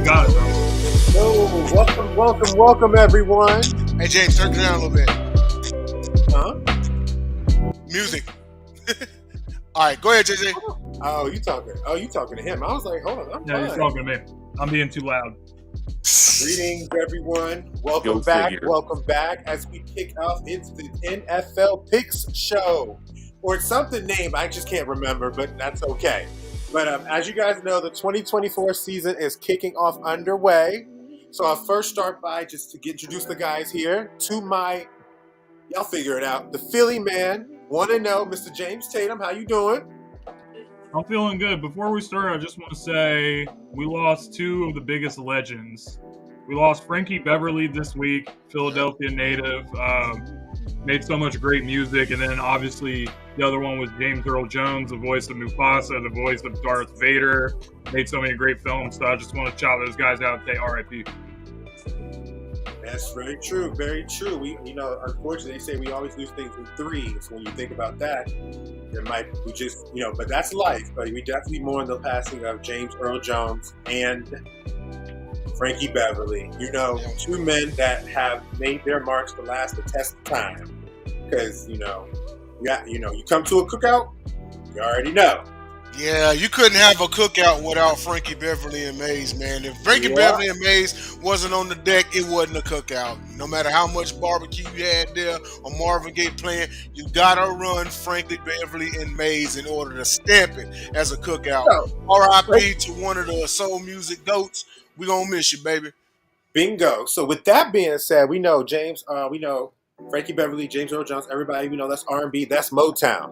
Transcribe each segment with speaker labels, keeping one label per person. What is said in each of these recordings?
Speaker 1: got it, bro.
Speaker 2: Welcome, everyone.
Speaker 3: Hey, James, turn it down a little bit.
Speaker 2: Huh?
Speaker 3: Music. All right, go ahead, JJ.
Speaker 2: Oh, you talking to him. I was like, hold on, I'm
Speaker 1: Yeah, he's
Speaker 2: fine.
Speaker 1: talking to me. I'm being too loud.
Speaker 2: Greetings, everyone. Welcome
Speaker 4: Go
Speaker 2: back.
Speaker 4: figure.
Speaker 2: Welcome back as we kick off. It's the NFL Picks Show. Or it's something named, I just can't remember, but that's okay. But as you guys know, the 2024 season is kicking off underway. So I'll first start by just to introduce the guys here. To my, y'all figure it out, the Philly man, want to know, Mr. James Tatum, how you doing?
Speaker 1: I'm feeling good. Before we start, I just want to say we lost two of the biggest legends. We lost Frankie Beverly this week, Philadelphia native, made so much great music. And then obviously the other one was James Earl Jones, the voice of Mufasa, the voice of Darth Vader, made so many great films. So I just want to shout those guys out and say RIP.
Speaker 2: That's very true. Very true. We, unfortunately, they say we always lose things in threes. When you think about that, but that's life. But we definitely mourn the passing of James Earl Jones and Frankie Beverly. Two men that have made their marks to last the test of time. Because you come to a cookout, you already know.
Speaker 3: Yeah, you couldn't have a cookout without Frankie Beverly and Mays, man. If Frankie Beverly and Mays wasn't on the deck, it wasn't a cookout. No matter how much barbecue you had there or Marvin Gaye playing, you gotta run Frankie Beverly and Mays in order to stamp it as a cookout. R.I.P. to one of the soul music goats. We gonna miss you, baby.
Speaker 2: Bingo. So with that being said, we know James. We know Frankie Beverly, James Earl Jones. Everybody, that's R&B. That's Motown.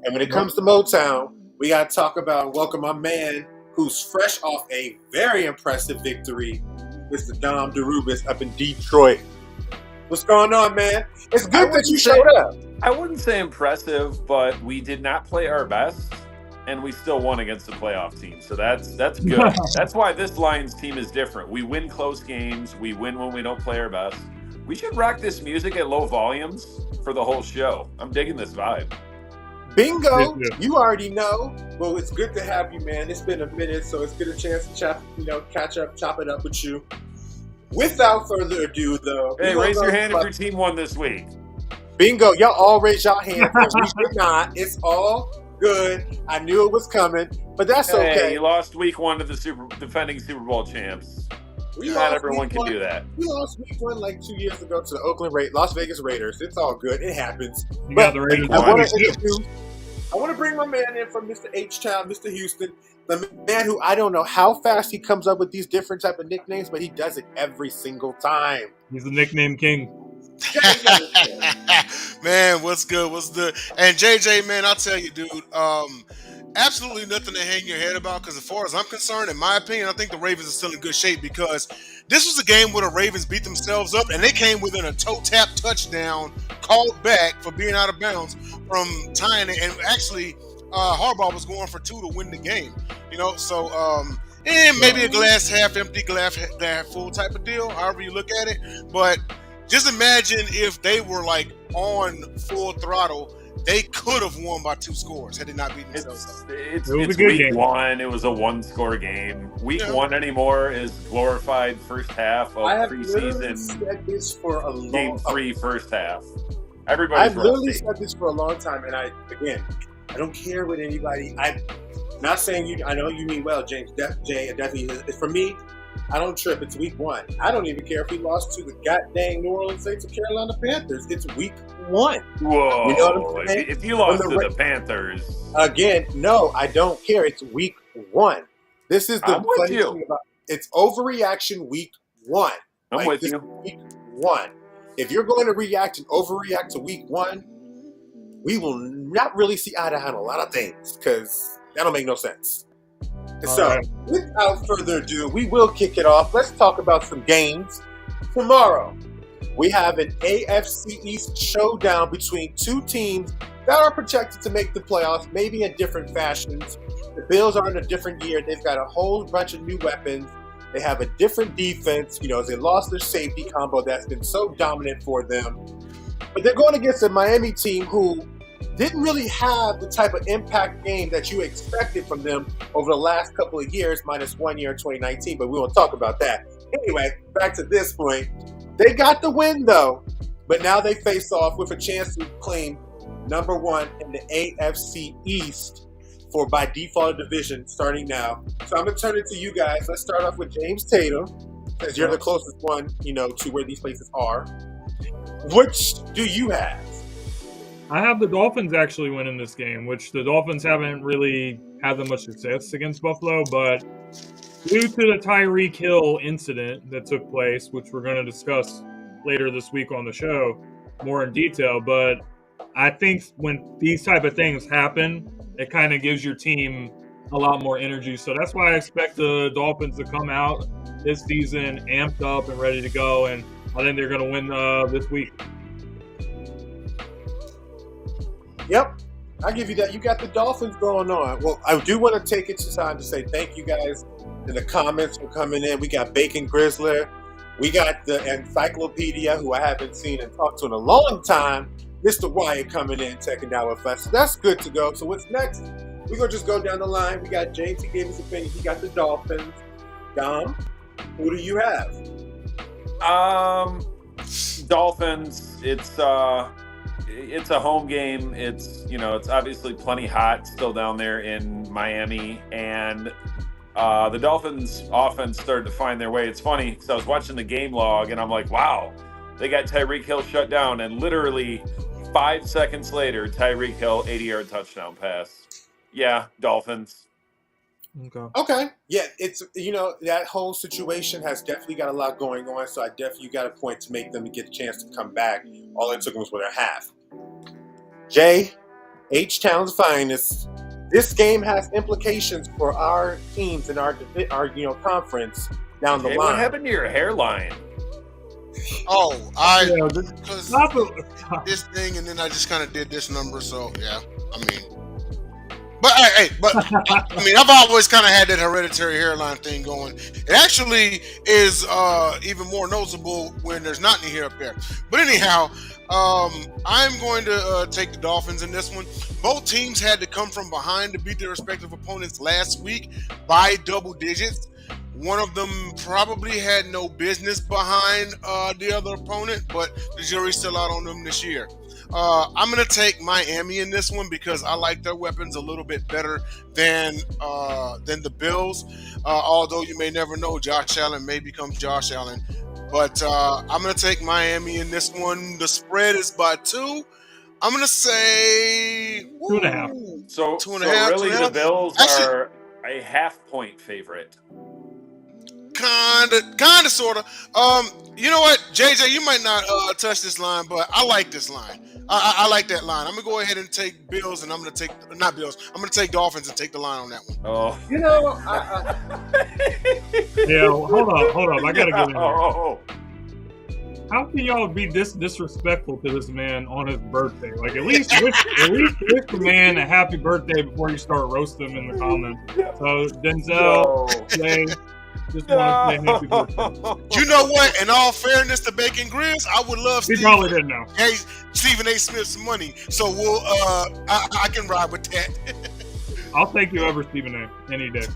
Speaker 2: And when it comes to Motown, we got to talk about and welcome my man who's fresh off a very impressive victory, Mr. Dom DeRubeis up in Detroit. What's going on, man? It's good that you showed up.
Speaker 4: I wouldn't say impressive, but we did not play our best, and we still won against the playoff team. So that's good. That's why this Lions team is different. We win close games. We win when we don't play our best. We should rock this music at low volumes for the whole show. I'm digging this vibe.
Speaker 2: Bingo! You already know. Well, it's good to have you, man. It's been a minute, so it's good a chance to chop it up with you. Without further ado, though.
Speaker 4: Hey, raise your hand if your team won this week.
Speaker 2: Bingo! Y'all all raise your hands. We did not. It's all good. I knew it was coming, but that's okay.
Speaker 4: You lost week 1 to the defending Super Bowl champs. Not everyone can do that.
Speaker 2: We lost week 1 like 2 years ago to the Las Vegas Raiders. It's all good. It happens.
Speaker 1: You got the Raiders.
Speaker 2: I want to bring my man in from Mr. H-Town, Mr. Houston, the man who I don't know how fast he comes up with these different type of nicknames, but he does it every single time.
Speaker 1: He's the nickname king.
Speaker 3: Man, what's good? And JJ, man, I'll tell you, dude, absolutely nothing to hang your head about, because as far as I'm concerned, in my opinion, I think the Ravens are still in good shape, because this was a game where the Ravens beat themselves up, and they came within a toe-tap touchdown called back for being out of bounds from tying it. And actually, Harbaugh was going for 2 to win the game. And maybe a glass half empty, glass half full type of deal, however you look at it. But just imagine if they were like on full throttle, they could have won by 2 scores had they not beaten themselves up.
Speaker 4: It's
Speaker 1: week
Speaker 4: game 1. It was a 1-score game. Week 1 anymore is glorified first half of preseason.
Speaker 2: Said this for a long
Speaker 4: game 3 first half.
Speaker 2: I've literally said this for a long time, and I don't care what anybody. I'm not saying you. I know you mean well, James. Definitely. For me, I don't trip. It's week 1. I don't even care if we lost to the goddamn New Orleans Saints or Carolina Panthers. It's week 1.
Speaker 4: Whoa!
Speaker 2: You know what I'm saying?
Speaker 4: If you lost to the Panthers,
Speaker 2: again, no, I don't care. It's week 1. This is the funny thing about it's overreaction. Week 1.
Speaker 4: I'm with you.
Speaker 2: Week 1. If you're going to react and overreact to week 1, we will not really see eye to eye on a lot of things, because that don't make no sense. So, without further ado, we will kick it off. Let's talk about some games. Tomorrow, we have an AFC East showdown between 2 teams that are projected to make the playoffs, maybe in different fashions. The Bills are in a different year. They've got a whole bunch of new weapons. They have a different defense. They lost their safety combo that's been so dominant for them. But they're going against a Miami team who, didn't really have the type of impact game that you expected from them over the last couple of years, minus 1 year in 2019, but we won't talk about that. Anyway, back to this point. They got the win, though, but now they face off with a chance to claim number 1 in the AFC East for by default division starting now. So I'm going to turn it to you guys. Let's start off with James Tatum, because you're the closest one, to where these places are. Which do you have?
Speaker 1: I have the Dolphins actually winning this game, which the Dolphins haven't really had that much success against Buffalo, but due to the Tyreek Hill incident that took place, which we're going to discuss later this week on the show more in detail, but I think when these type of things happen, it kind of gives your team a lot more energy. So that's why I expect the Dolphins to come out this season amped up and ready to go, and I think they're going to win this week.
Speaker 2: Yep, I'll give you that. You got the Dolphins going on. Well, I do want to take it to time to say thank you guys in the comments for coming in. We got Bacon Grizzler. We got the Encyclopedia, who I haven't seen and talked to in a long time. Mr. Wyatt coming in, checking out with us. So that's good to go. So what's next? We're going to just go down the line. We got James. He gave his opinion. He got the Dolphins. Dom, who do you have?
Speaker 4: Dolphins. It's a home game. It's obviously plenty hot still down there in Miami, and the Dolphins offense started to find their way. It's funny because I was watching the game log and I'm like, wow, they got Tyreek Hill shut down, and literally 5 seconds later, Tyreek Hill 80-yard touchdown pass. Yeah, Dolphins.
Speaker 2: Okay. Yeah, it's that whole situation has definitely got a lot going on. So I definitely got a point to make them to get a chance to come back. All it took was for their half. Jay, H-Town's finest. This game has implications for our teams and our conference down the line.
Speaker 4: What happened to your hairline?
Speaker 3: Oh, because this thing, and then I just kind of did this number. So yeah, I've always kind of had that hereditary hairline thing going. It actually is even more noticeable when there's not any hair up there. But anyhow, I'm going to take the Dolphins in this one. Both teams had to come from behind to beat their respective opponents last week by double digits. One of them probably had no business behind the other opponent, but the jury's still out on them this year. I'm going to take Miami in this one because I like their weapons a little bit better than the Bills. Although you may never know, Josh Allen may become Josh Allen. But I'm going to take Miami in this one. The spread is by 2. I'm going to say
Speaker 1: 2.5.
Speaker 4: So
Speaker 3: 2.5.
Speaker 4: Really, the Bills are a half-point favorite.
Speaker 3: Kinda, sorta. You know what, JJ, you might not touch this line, but I like this line. I like that line. I'm gonna go ahead and take Bills, and I'm gonna take not Bills. I'm gonna take Dolphins and take the line on that one.
Speaker 4: Oh,
Speaker 1: Yeah, hold up. I gotta get in here. How can y'all be this disrespectful to this man on his birthday? Like, at least wish the man a happy birthday before you start roasting him in the comments. So Denzel, Jay, just want to say happy birthday.
Speaker 3: You know what? In all fairness to Bacon Grills, I would love
Speaker 1: He probably didn't know.
Speaker 3: Hey, Stephen A. Smith some money, so we'll I can ride with that.
Speaker 1: I'll take you over Stephen A. any day.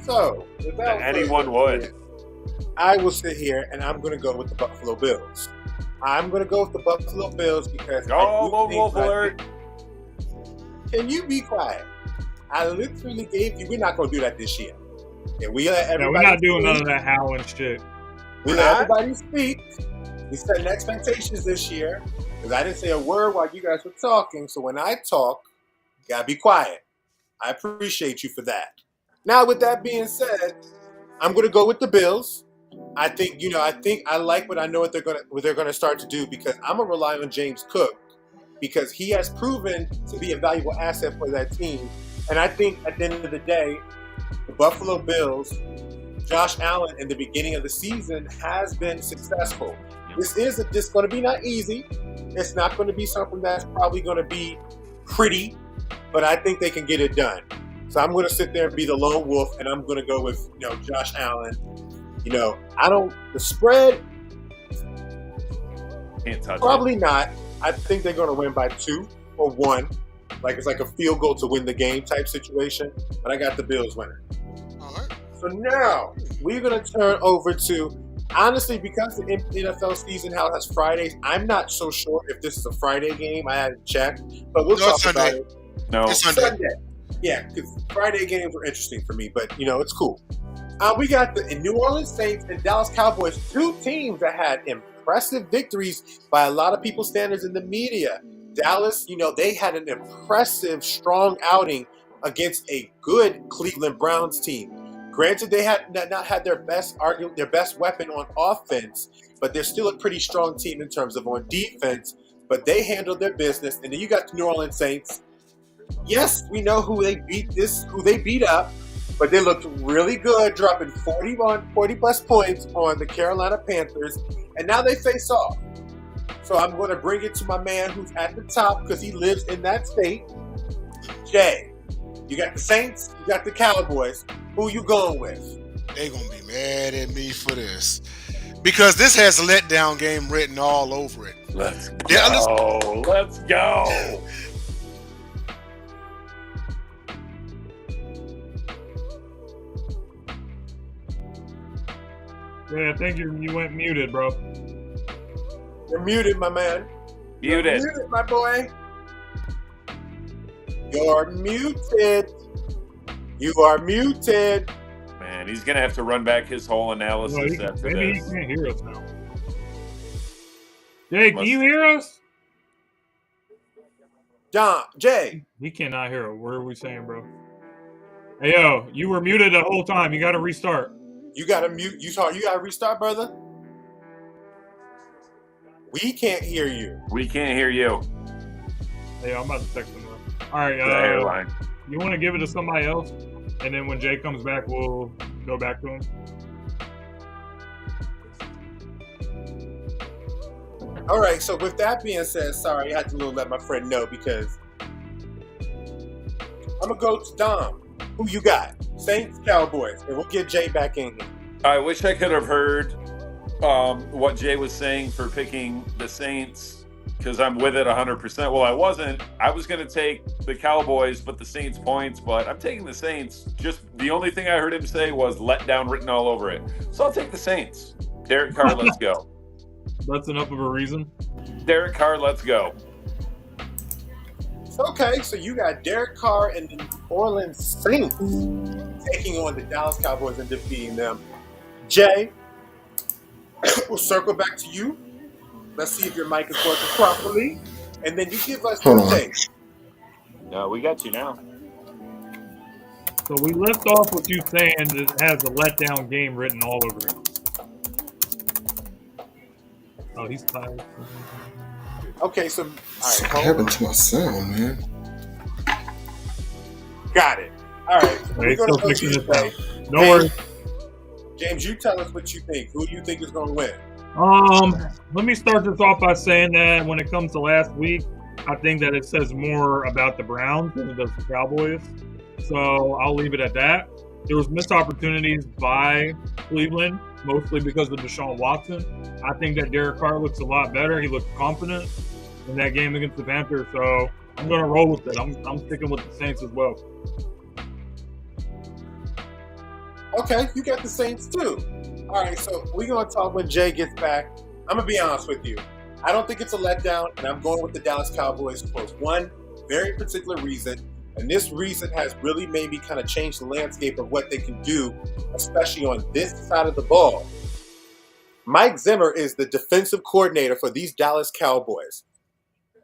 Speaker 2: So
Speaker 4: anyone would.
Speaker 2: I will sit here and I'm going to go with the Buffalo Bills. I'm going to go with the Buffalo Bills because
Speaker 4: Wolf alert.
Speaker 2: Can you be quiet? I literally gave you. We're not going to do that this year. And we let everybody.
Speaker 1: We're not doing none of that howling shit.
Speaker 2: We let everybody speak. We set expectations this year because I didn't say a word while you guys were talking. So when I talk, you gotta be quiet. I appreciate you for that. Now, with that being said, I'm going to go with the Bills. I think I like what I know what they're gonna start to do because I'm gonna rely on James Cook because he has proven to be a valuable asset for that team. And I think at the end of the day, the Buffalo Bills, Josh Allen in the beginning of the season has been successful. This is just going to be not easy. It's not going to be something that's probably going to be pretty, but I think they can get it done. So I'm going to sit there and be the lone wolf, and I'm going to go with Josh Allen. The spread.
Speaker 4: Can't touch
Speaker 2: probably not. I think they're going to win by 2 or 1. Like it's like a field goal to win the game type situation. But I got the Bills winning.
Speaker 3: All right.
Speaker 2: So now we're going to turn over to, honestly, because the NFL season has Fridays, I'm not so sure if this is a Friday game. I haven't checked, but we'll talk about it.
Speaker 4: No,
Speaker 3: it's Sunday.
Speaker 2: Yeah, because Friday games are interesting for me, but it's cool. We got the New Orleans Saints and Dallas Cowboys, two teams that had impressive victories by a lot of people's standards in the media. Dallas, they had an impressive, strong outing against a good Cleveland Browns team. Granted, they had not had their best weapon on offense, but they're still a pretty strong team in terms of on defense. But they handled their business, and then you got the New Orleans Saints. Yes, we know who they beat up, but they looked really good, dropping 40 plus points on the Carolina Panthers, and now they face off. So I'm going to bring it to my man who's at the top because he lives in that state. Jay, you got the Saints, you got the Cowboys. Who you going with?
Speaker 3: They're going to be mad at me for this because this has a letdown game written all over it.
Speaker 4: Let's go. Let's go.
Speaker 1: Yeah, I think you went muted, bro.
Speaker 2: You're muted, my man.
Speaker 4: Muted.
Speaker 2: You're muted, my boy. You're muted. You are muted.
Speaker 4: Man, he's going to have to run back his whole analysis after
Speaker 1: maybe
Speaker 4: this.
Speaker 1: He can't hear us now. Jay, can you hear us?
Speaker 2: Jay.
Speaker 1: He cannot hear us. What are we saying, bro? Hey, yo, you were muted the whole time. You got to restart.
Speaker 2: You got to mute. You got to restart, brother? We can't hear you.
Speaker 4: We can't hear you.
Speaker 1: Hey, I'm about to text him. All right. You want to give it to somebody else? And then when Jay comes back, we'll go back to him.
Speaker 2: All right. So with that being said, sorry, I had to let my friend know because I'm going to go to Dom. Who you got? Saints, Cowboys. And we'll get Jay back in here.
Speaker 4: I wish I could have heard what Jay was saying for picking the Saints because I'm with it 100%. Well, I wasn't. I was going to take the Cowboys, but the Saints points. But I'm taking the Saints. Just the only thing I heard him say was letdown written all over it. So I'll take the Saints. Derek Carr, let's go.
Speaker 1: That's enough of a reason.
Speaker 4: Derek Carr, let's go.
Speaker 2: Okay, so you got Derek Carr and the New Orleans Saints taking on the Dallas Cowboys and defeating them. Jay, we'll circle back to you. Let's see if your mic is working properly. And then you give us your take.
Speaker 4: No, we got you now.
Speaker 1: So we left off with you saying that it has a letdown game written all over it. Oh, he's tired.
Speaker 2: Okay, so all right,
Speaker 5: what happened to my sound, man?
Speaker 2: Got it. All right, so we're going to go to you, Jay.
Speaker 1: No worries.
Speaker 2: James, you tell us what you think. Who do you think is going to win?
Speaker 1: Let me start this off by saying that when it comes to last week, I think that it says more about the Browns than it does the Cowboys. So I'll leave it at that. There was missed opportunities by Cleveland, mostly because of Deshaun Watson. I think that Derek Carr looks a lot better. He looks confident in that game against the Panthers. So I'm going to roll with it. I'm sticking with the Saints as well.
Speaker 2: Okay, you got the Saints too. All right, so we're going to talk when Jay gets back. I'm going to be honest with you. I don't think it's a letdown, and I'm going with the Dallas Cowboys for one very particular reason. And this reason has really made me kind of change the landscape of what they can do, especially on this side of the ball. Mike Zimmer is the defensive coordinator for these Dallas Cowboys.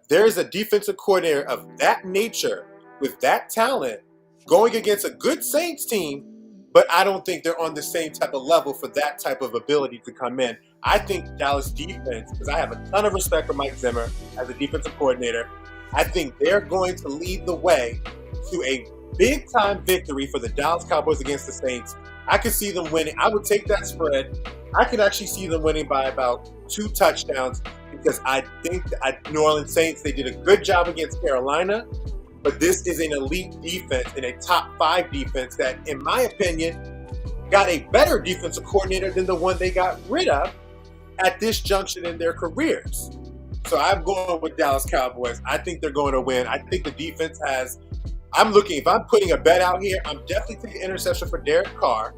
Speaker 2: There is a defensive coordinator of that nature with that talent going against a good Saints team, but I don't think they're on the same type of level for that type of ability to come in. I think Dallas defense, because I have a ton of respect for Mike Zimmer as a defensive coordinator, I think they're going to lead the way to a big-time victory for the Dallas Cowboys against the Saints. I could see them winning. I would take that spread. I could actually see them winning by about 2 touchdowns because I think the New Orleans Saints, they did a good job against Carolina, but this is an elite defense and a top 5 defense that, in my opinion, got a better defensive coordinator than the one they got rid of at this junction in their careers. So I'm going with Dallas Cowboys. I think they're going to win. I think the defense has. If I'm putting a bet out here, I'm definitely taking an interception for Derek Carr,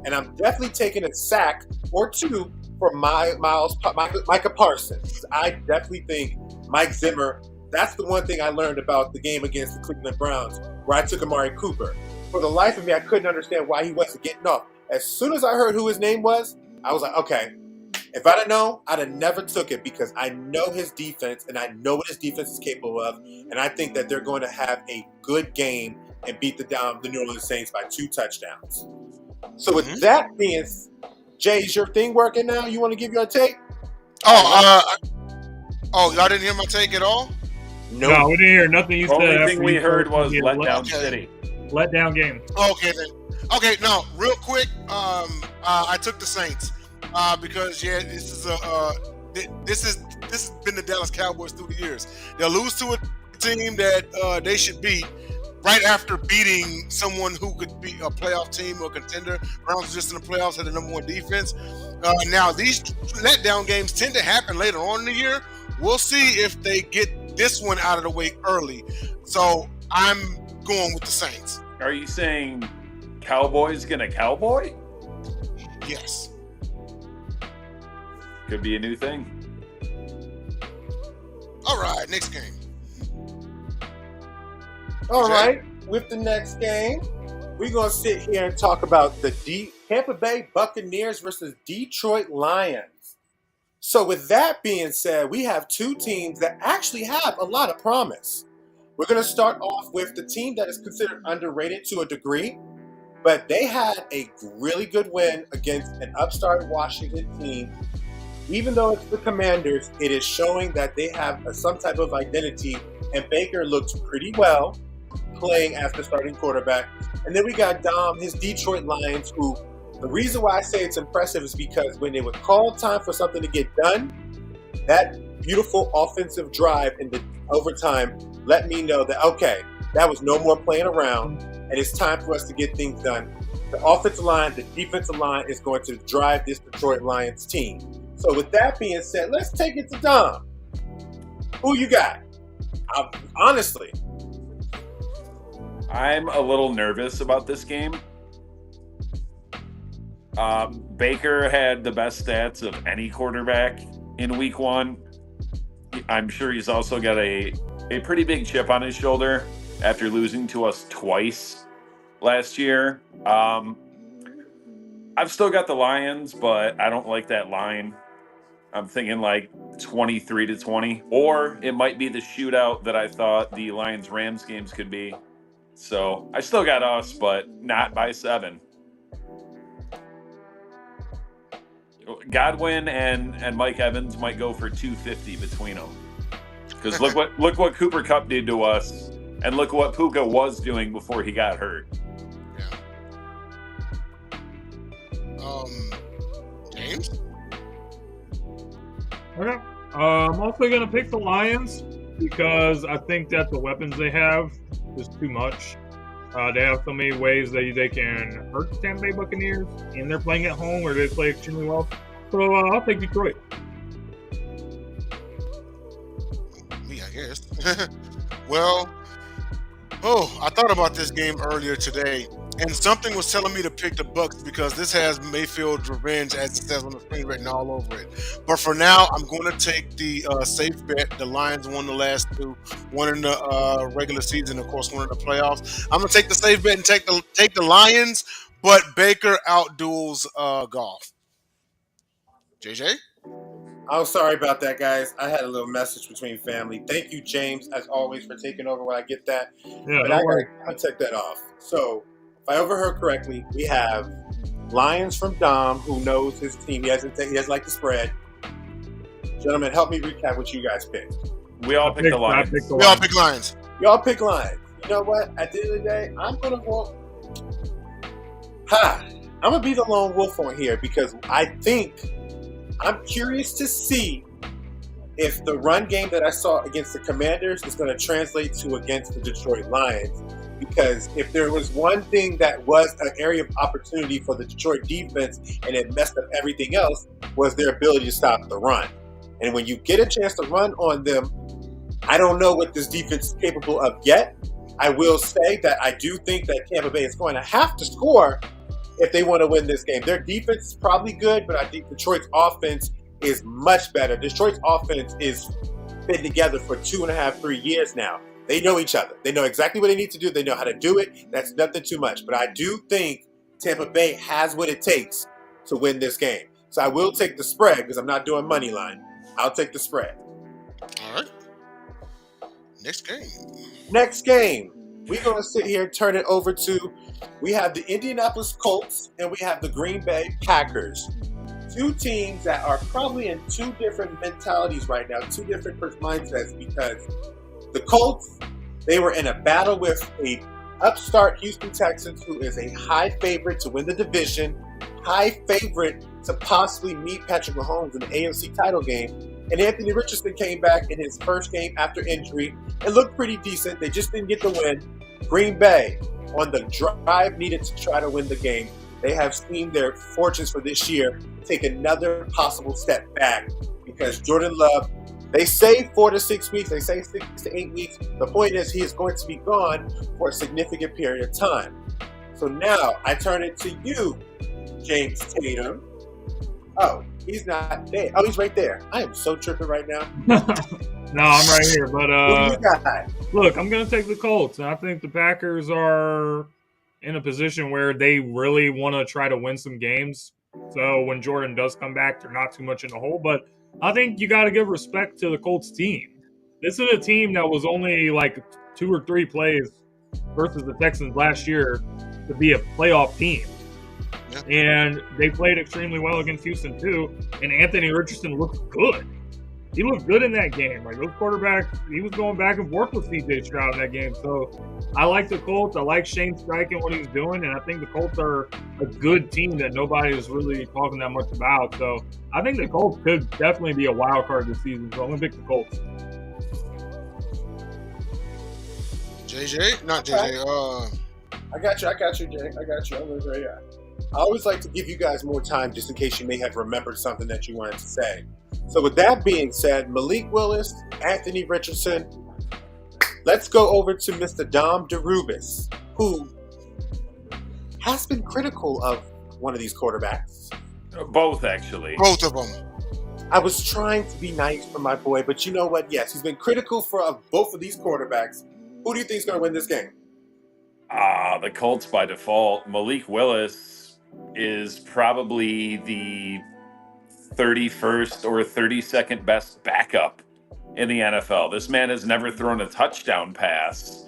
Speaker 2: and I'm definitely taking a sack or two for Micah Parsons. I definitely think Mike Zimmer. That's the one thing I learned about the game against the Cleveland Browns, where I took Amari Cooper. For the life of me, I couldn't understand why he wasn't getting off. As soon as I heard who his name was, I was like, okay. If I'd have known, I'd have never took it because I know his defense and I know what his defense is capable of. And I think that they're going to have a good game and beat the New Orleans Saints by 2 touchdowns. So with that being, Jay, is your thing working now? You want to give your take?
Speaker 3: Y'all didn't hear my take at all?
Speaker 1: No, we didn't hear nothing you said.
Speaker 4: The only thing we heard was letdown city.
Speaker 1: Letdown game.
Speaker 3: Okay, then. Okay, now, real quick, I took the Saints. Because this has been the Dallas Cowboys through the years. They'll lose to a team that they should beat right after beating someone who could be a playoff team or contender. Browns just in the playoffs had the number 1 defense. Now these letdown games tend to happen later on in the year. We'll see if they get this one out of the way early. So I'm going with the Saints.
Speaker 4: Are you saying Cowboys gonna cowboy?
Speaker 3: Yes.
Speaker 4: Could be a new thing.
Speaker 3: All right, next game.
Speaker 2: All right, with the next game, we're going to sit here and talk about the Tampa Bay Buccaneers versus Detroit Lions. So with that being said, we have 2 teams that actually have a lot of promise. We're going to start off with the team that is considered underrated to a degree, but they had a really good win against an upstart Washington team. Even though it's the Commanders, it is showing that they have some type of identity, and Baker looked pretty well playing as the starting quarterback. And then we got Dom, his Detroit Lions, who the reason why I say it's impressive is because when they would call time for something to get done, that beautiful offensive drive in the overtime let me know that, okay, that was no more playing around, and it's time for us to get things done. The offensive line, the defensive line is going to drive this Detroit Lions team. So with that being said, let's take it to Dom. Who you got? Honestly,
Speaker 4: I'm a little nervous about this game. Baker had the best stats of any quarterback in week 1. I'm sure he's also got a pretty big chip on his shoulder after losing to us twice last year. I've still got the Lions, but I don't like that line. I'm thinking like 23-20, or it might be the shootout that I thought the Lions-Rams games could be. So I still got us, but not by 7. Godwin and Mike Evans might go for 250 between them. Because look what Cooper Kupp did to us, and look what Puka was doing before he got hurt.
Speaker 3: Yeah. James?
Speaker 1: Okay. I'm also going to pick the Lions because I think that the weapons they have is too much. They have so many ways that they can hurt the Tampa Bay Buccaneers, and they're playing at home where they play extremely well. So I'll take Detroit.
Speaker 3: Me, I guess. Well, I thought about this game earlier today, and something was telling me to pick the Bucs because this has Mayfield's revenge, as it says on the screen, written all over it. But for now, I'm going to take the safe bet. The Lions won the last 2, one in the regular season, of course, one in the playoffs. I'm going to take the safe bet and take the Lions, but Baker outduels Goff. JJ?
Speaker 2: I'm sorry about that, guys. I had a little message between family. Thank you, James, as always, for taking over when I get that.
Speaker 1: Yeah,
Speaker 2: but I'll take that off. So, if I overheard correctly, we have Lions from Dom, who knows his team. He doesn't like the spread. Gentlemen, help me recap what you guys picked.
Speaker 4: We all picked the Lions.
Speaker 3: We all pick Lions.
Speaker 2: Y'all pick Lions. You know what? At the end of the day, I'm going to go. I'm going to be the lone wolf on here because I'm curious to see if the run game that I saw against the Commanders is going to translate to against the Detroit Lions. Because if there was one thing that was an area of opportunity for the Detroit defense and it messed up everything else, was their ability to stop the run. And when you get a chance to run on them, I don't know what this defense is capable of yet. I will say that I do think that Tampa Bay is going to have to score if they want to win this game. Their defense is probably good, but I think Detroit's offense is much better. Detroit's offense is been together for 2.5, 3 years now. They know each other. They know exactly what they need to do. They know how to do it. That's nothing too much. But I do think Tampa Bay has what it takes to win this game. So I will take the spread because I'm not doing money line. I'll take the spread.
Speaker 3: All right.
Speaker 2: Next game. We're going to sit here and turn it over to, we have the Indianapolis Colts and we have the Green Bay Packers. Two teams that are probably in two different mentalities right now, two different mindsets, because the Colts, they were in a battle with a upstart Houston Texans, who is a high favorite to win the division, high favorite to possibly meet Patrick Mahomes in the AFC title game. And Anthony Richardson came back in his first game after injury and looked pretty decent. They just didn't get the win. Green Bay, on the drive needed to try to win the game, they have seen their fortunes for this year take another possible step back because Jordan Love, they say 4 to 6 weeks, they say 6 to 8 weeks. The point is he is going to be gone for a significant period of time. So now I turn it to you, James Tatum. Oh, he's not there. Oh, he's right there. I am so tripping right now.
Speaker 1: No, I'm right here. But
Speaker 2: Who you got?
Speaker 1: Look, I'm going to take the Colts. I think the Packers are in a position where they really want to try to win some games. So when Jordan does come back, they're not too much in the hole. But I think you got to give respect to the Colts team. This is a team that was only like 2 or 3 plays versus the Texans last year to be a playoff team. And they played extremely well against Houston, too. And Anthony Richardson looked good. He looked good in that game. Like, those quarterbacks, he was going back and forth with C.J. Stroud in that game. So I like the Colts. I like Shane Steichen, what he's doing. And I think the Colts are a good team that nobody is really talking that much about. So I think the Colts could definitely be a wild card this season. So I'm going to pick the Colts.
Speaker 3: JJ? Not JJ.
Speaker 2: I got you, Jay. I got you. I'm right here. I always like to give you guys more time just in case you may have remembered something that you wanted to say. So with that being said, Malik Willis, Anthony Richardson, let's go over to Mr. Dom DeRubeis, who has been critical of one of these quarterbacks.
Speaker 4: Both, actually.
Speaker 3: Both of them.
Speaker 2: I was trying to be nice for my boy, but you know what? Yes, he's been critical for both of these quarterbacks. Who do you think is going to win this game?
Speaker 4: The Colts by default. Malik Willis is probably the 31st or 32nd best backup in the NFL. This man has never thrown a touchdown pass.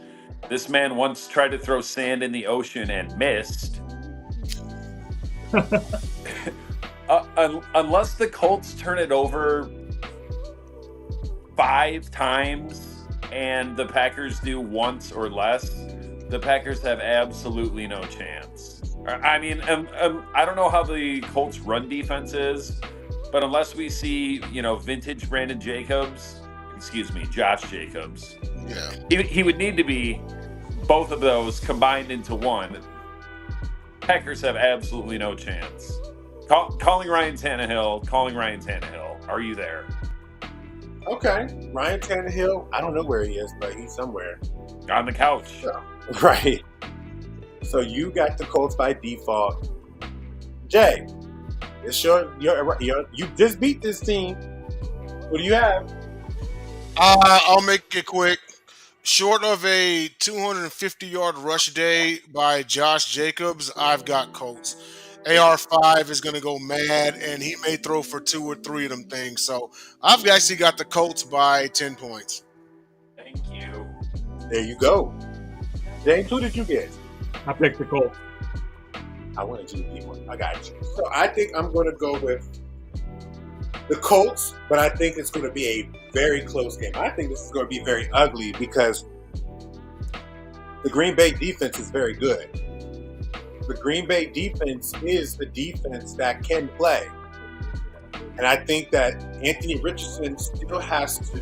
Speaker 4: This man once tried to throw sand in the ocean and missed. Unless the Colts turn it over 5 times and the Packers do once or less, the Packers have absolutely no chance. I mean, I don't know how the Colts' run defense is, but unless we see, vintage Josh Jacobs, he would need to be both of those combined into one. Packers have absolutely no chance. Calling Ryan Tannehill. Are you there?
Speaker 2: Okay. Ryan Tannehill, I don't know where he is, but he's somewhere.
Speaker 4: On the couch.
Speaker 2: So, right. So you got the Colts by default. Jay, it's you just beat this team. What do you have?
Speaker 3: I'll make it quick. Short of a 250-yard rush day by Josh Jacobs, I've got Colts. AR5 is going to go mad, and he may throw for 2 or 3 of them things. So I've actually got the Colts by 10 points.
Speaker 4: Thank you.
Speaker 2: There you go. James, who did you get?
Speaker 1: I picked the Colts.
Speaker 2: I wanted you to be one. I got you. So I think I'm going to go with the Colts, but I think it's going to be a very close game. I think this is going to be very ugly because the Green Bay defense is very good. The Green Bay defense is the defense that can play. And I think that Anthony Richardson still has to,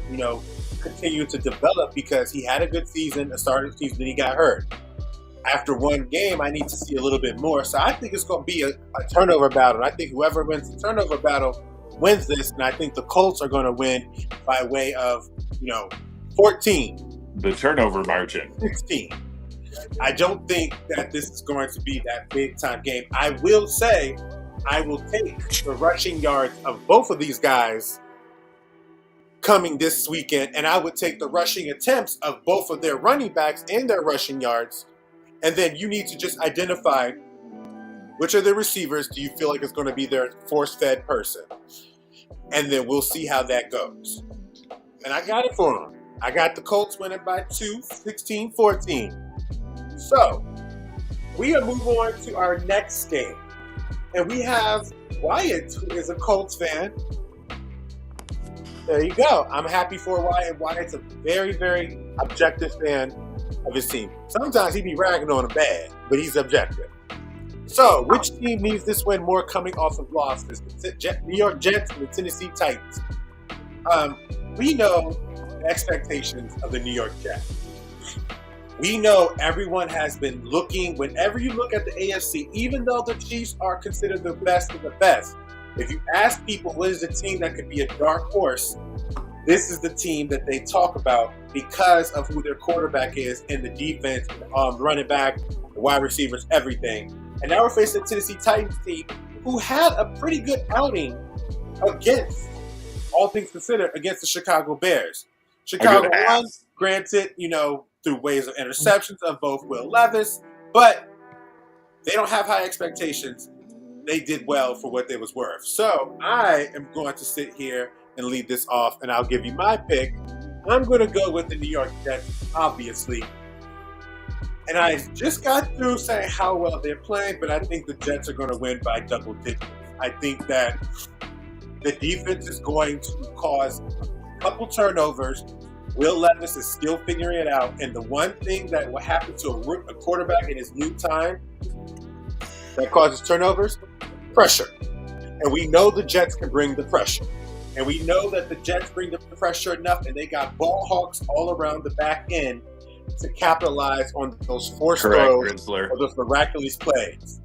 Speaker 2: continue to develop because he had a good season, a start of the season, then he got hurt. After one game, I need to see a little bit more. So I think it's going to be a turnover battle. And I think whoever wins the turnover battle wins this, and I think the Colts are going to win by way of 14.
Speaker 4: The turnover margin.
Speaker 2: 16. I don't think that this is going to be that big time game. I will say I will take the rushing yards of both of these guys coming this weekend, and I would take the rushing attempts of both of their running backs and their rushing yards. And then you need to just identify which of the receivers do you feel like is going to be their force-fed person. And then we'll see how that goes. And I got it for them. I got the Colts winning by 2, 16-14. So, we are moving on to our next game. And we have Wyatt, who is a Colts fan. There you go. I'm happy for Wyatt. Wyatt's a very, very objective fan of his team. Sometimes he be ragging on him bad, but he's objective. So, which team needs this win more coming off of losses? The New York Jets and the Tennessee Titans. We know the expectations of the New York Jets. We know everyone has been looking, whenever you look at the AFC, even though the Chiefs are considered the best of the best, if you ask people what is the team that could be a dark horse, this is the team that they talk about because of who their quarterback is and the defense, running back, the wide receivers, everything. And now we're facing the Tennessee Titans team who had a pretty good outing against, all things considered, against the Chicago Bears. Chicago won, granted, through ways of interceptions of both Will Levis, but they don't have high expectations. They did well for what they was worth. So I am going to sit here and lead this off, and I'll give you my pick. I'm going to go with the New York Jets, obviously. And I just got through saying how well they're playing, but I think the Jets are going to win by double digits. I think that the defense is going to cause a couple turnovers. Will Levis is still figuring it out. And the one thing that will happen to a quarterback in his new time that causes turnovers, pressure. And we know the Jets can bring the pressure. And we know that the Jets bring the pressure enough, and they got ball hawks all around the back end to capitalize on those forced throws or those miraculous plays.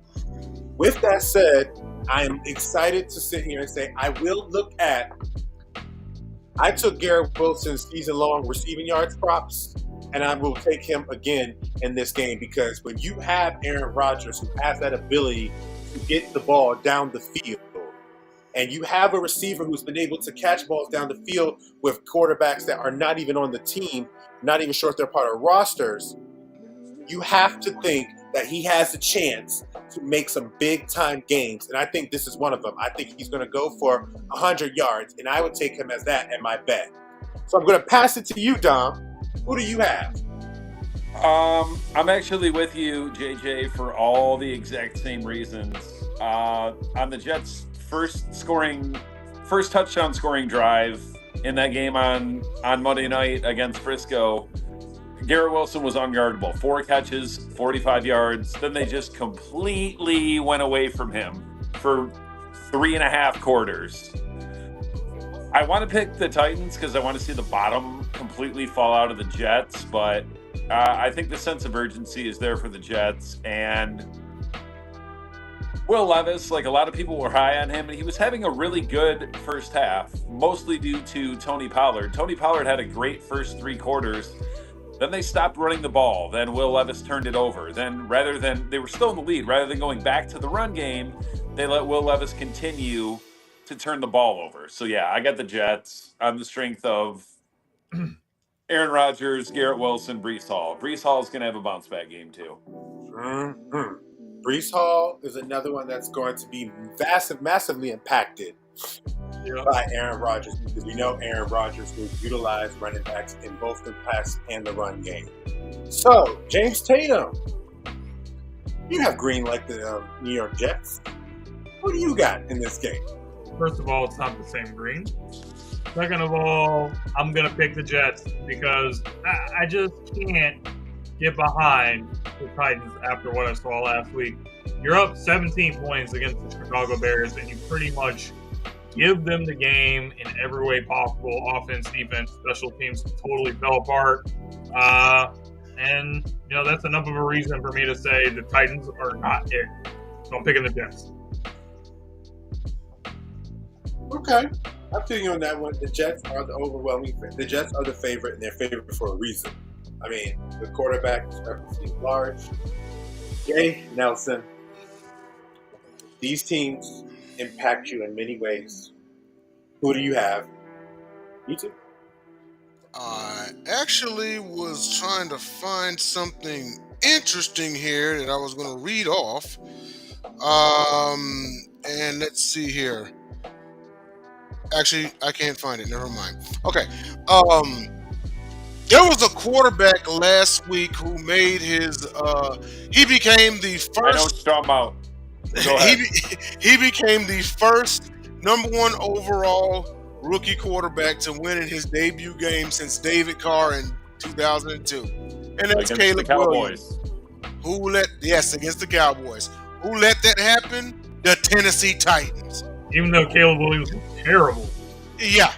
Speaker 2: With that said, I am excited to sit here and say I will look at I took Garrett Wilson's season-long receiving yards props, and I will take him again in this game because when you have Aaron Rodgers who has that ability to get the ball down the field, and you have a receiver who's been able to catch balls down the field with quarterbacks that are not even on the team, not even sure if they're part of rosters, you have to think that he has a chance to make some big-time games, and I think this is one of them. I think he's going to go for 100 yards, and I would take him as that at my bet. So I'm going to pass it to you, Dom. Who do you have?
Speaker 4: I'm actually with you, JJ, for all the exact same reasons. On the Jets' first touchdown scoring drive in that game on Monday night against Frisco, Garrett Wilson was unguardable. 4 catches, 45 yards. Then they just completely went away from him for 3.5 quarters. I want to pick the Titans because I want to see the bottom completely fall out of the Jets, but I think the sense of urgency is there for the Jets. And Will Levis, like a lot of people were high on him, and he was having a really good first half, mostly due to Tony Pollard. Tony Pollard had a great first 3 quarters. Then they stopped running the ball. Then Will Levis turned it over. Then they were still in the lead. Rather than going back to the run game, they let Will Levis continue to turn the ball over. So yeah, I got the Jets on the strength of Aaron Rodgers, Garrett Wilson, Breece Hall. Breece Hall is going to have a bounce back game too.
Speaker 2: Mm-hmm. Breece Hall is another one that's going to be massively impacted by Aaron Rodgers because we know Aaron Rodgers will utilize running backs in both the pass and the run game. So, James Tatum, you have green like the New York Jets. What do you got in this game?
Speaker 1: First of all, it's not the same green. Second of all, I'm going to pick the Jets because I just can't get behind the Titans after what I saw last week. You're up 17 points against the Chicago Bears, and you pretty much give them the game in every way possible. Offense, defense, special teams totally fell apart. And, that's enough of a reason for me to say the Titans are not it. So I'm picking the Jets.
Speaker 2: Okay. I'm feeling you on that one. The Jets are the overwhelming. The Jets are the favorite, and they're favorite for a reason. I mean, the quarterback is representing large. Jay Nelson. These teams impact you in many ways. Who do you have? You too.
Speaker 3: I actually was trying to find something interesting here that I was going to read off. And let's see here. Actually, I can't find it. Never mind. Okay. There was a quarterback last week who made his. He became the first.
Speaker 4: I know what you're talking about. Go ahead.
Speaker 3: He became the first number 1 overall rookie quarterback to win in his debut game since David Carr in 2002, and that's
Speaker 4: Against
Speaker 3: Caleb
Speaker 4: the
Speaker 3: Williams. Against the Cowboys. Who let that happen? The Tennessee Titans.
Speaker 1: Even though Caleb Williams was terrible.
Speaker 3: Yeah,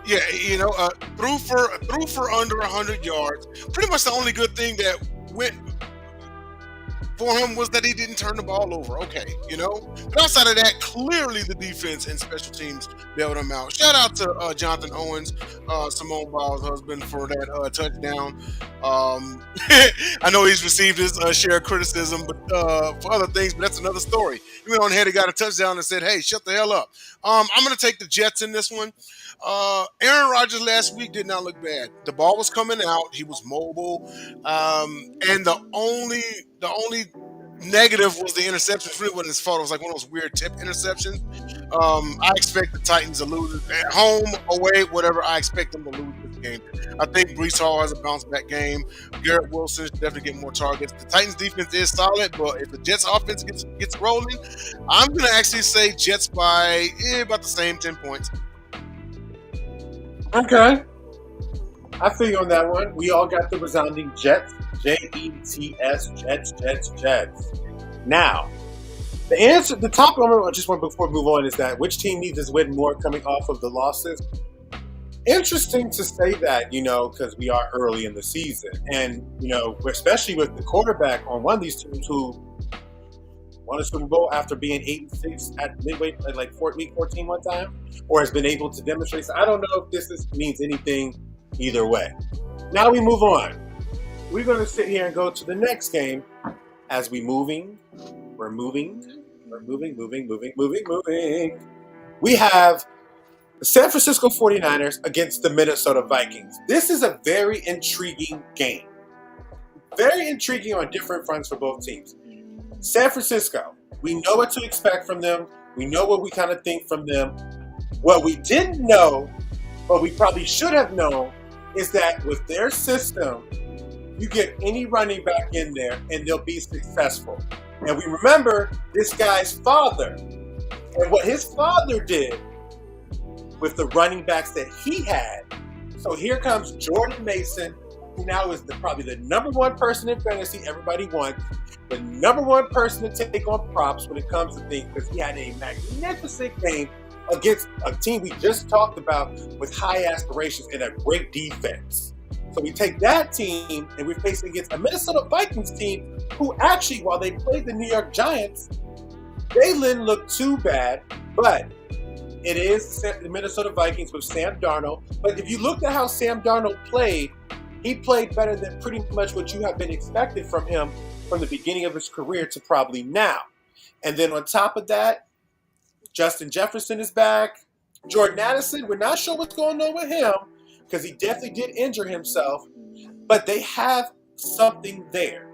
Speaker 3: you know, threw for under 100 yards. Pretty much the only good thing that went for him was that he didn't turn the ball over. Okay, you know. But outside of that, clearly the defense and special teams bailed him out. Shout out to Jonathan Owens, Simone Biles' husband, for that touchdown. I know he's received his share of criticism, but for other things, but that's another story. He went on ahead and got a touchdown and said, "Hey, shut the hell up." I'm going to take the Jets in this one. Aaron Rodgers last week did not look bad. The ball was coming out. He was mobile. And the only negative was the interception. It really wasn't his fault. It was like one of those weird tip interceptions. I expect the Titans to lose at home, away, whatever. I expect them to lose this game. I think Breece Hall has a bounce back game. Garrett Wilson should definitely get more targets. The Titans defense is solid, but if the Jets offense gets rolling, I'm going to actually say Jets by about the same 10 points.
Speaker 2: Okay. I feel you on that one. We all got the resounding Jets. Jets, Jets. Now, the top one I just want before we move on is that which team needs this win more coming off of the losses? Interesting to say that, you know, because we are early in the season. And, you know, especially with the quarterback on one of these teams who won a Super Bowl after being 8-6 at midway, like week 14 one time, or has been able to demonstrate. So I don't know if this means anything either way. Now we move on. We're going to sit here and go to the next game as we're moving. We have the San Francisco 49ers against the Minnesota Vikings. This is a very intriguing game. Very intriguing on different fronts for both teams. San Francisco, we know what to expect from them. We know what we kind of think from them. What we didn't know, but we probably should have known, is that with their system, you get any running back in there and they'll be successful. And we remember this guy's father and what his father did with the running backs that he had. So here comes Jordan Mason, who now is probably the number 1 person in fantasy everybody wants, the number 1 person to take on props when it comes to things, because he had a magnificent game against a team we just talked about with high aspirations and a great defense. So we take that team and we're facing against a Minnesota Vikings team who actually, while they played the New York Giants, they didn't look too bad, but it is the Minnesota Vikings with Sam Darnold. But if you looked at how Sam Darnold played, he played better than pretty much what you have been expected from him from the beginning of his career to probably now. And then on top of that, Justin Jefferson is back. Jordan Addison, we're not sure what's going on with him because he definitely did injure himself, but they have something there.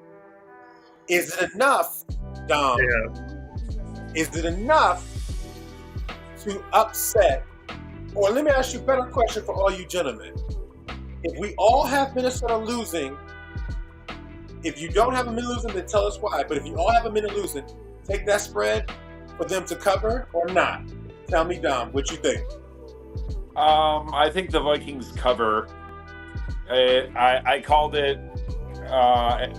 Speaker 2: Is it enough, Dom? Yeah. Is it enough to upset? Or let me ask you a better question for all you gentlemen. If we all have Minnesota losing, if you don't have a minute losing, then tell us why. But if you all have a minute losing, take that spread for them to cover or not. Tell me, Dom, what you think?
Speaker 4: I think the Vikings cover. I called it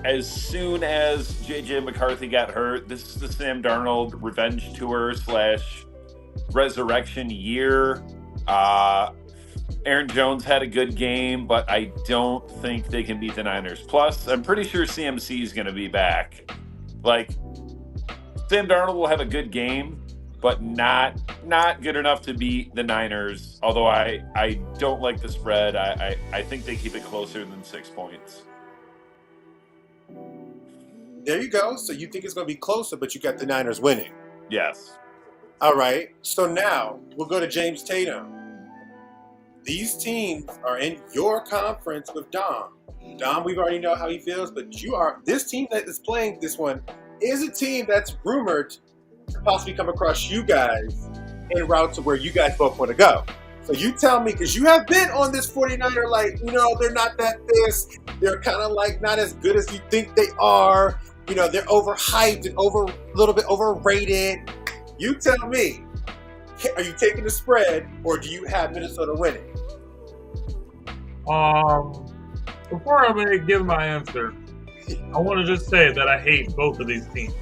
Speaker 4: as soon as J.J. McCarthy got hurt. This is the Sam Darnold revenge tour / resurrection year. Aaron Jones had a good game, but I don't think they can beat the Niners. Plus, I'm pretty sure CMC is going to be back. Like, Sam Darnold will have a good game, but not good enough to beat the Niners. Although I don't like the spread. I think they keep it closer than 6 points.
Speaker 2: There you go. So you think it's going to be closer, but you got the Niners winning.
Speaker 4: Yes.
Speaker 2: All right. So now we'll go to James Tatum. These teams are in your conference with Dom. Dom, we already know how he feels, but this team that is playing this one is a team that's rumored to possibly come across you guys en route to where you guys both want to go. So you tell me, because you have been on this 49er, like, they're not that this. They're kind of like not as good as you think they are. They're overhyped and a little bit overrated. You tell me, are you taking the spread or do you have Minnesota winning?
Speaker 1: Before I'm going to give my answer, I want to just say that I hate both of these teams.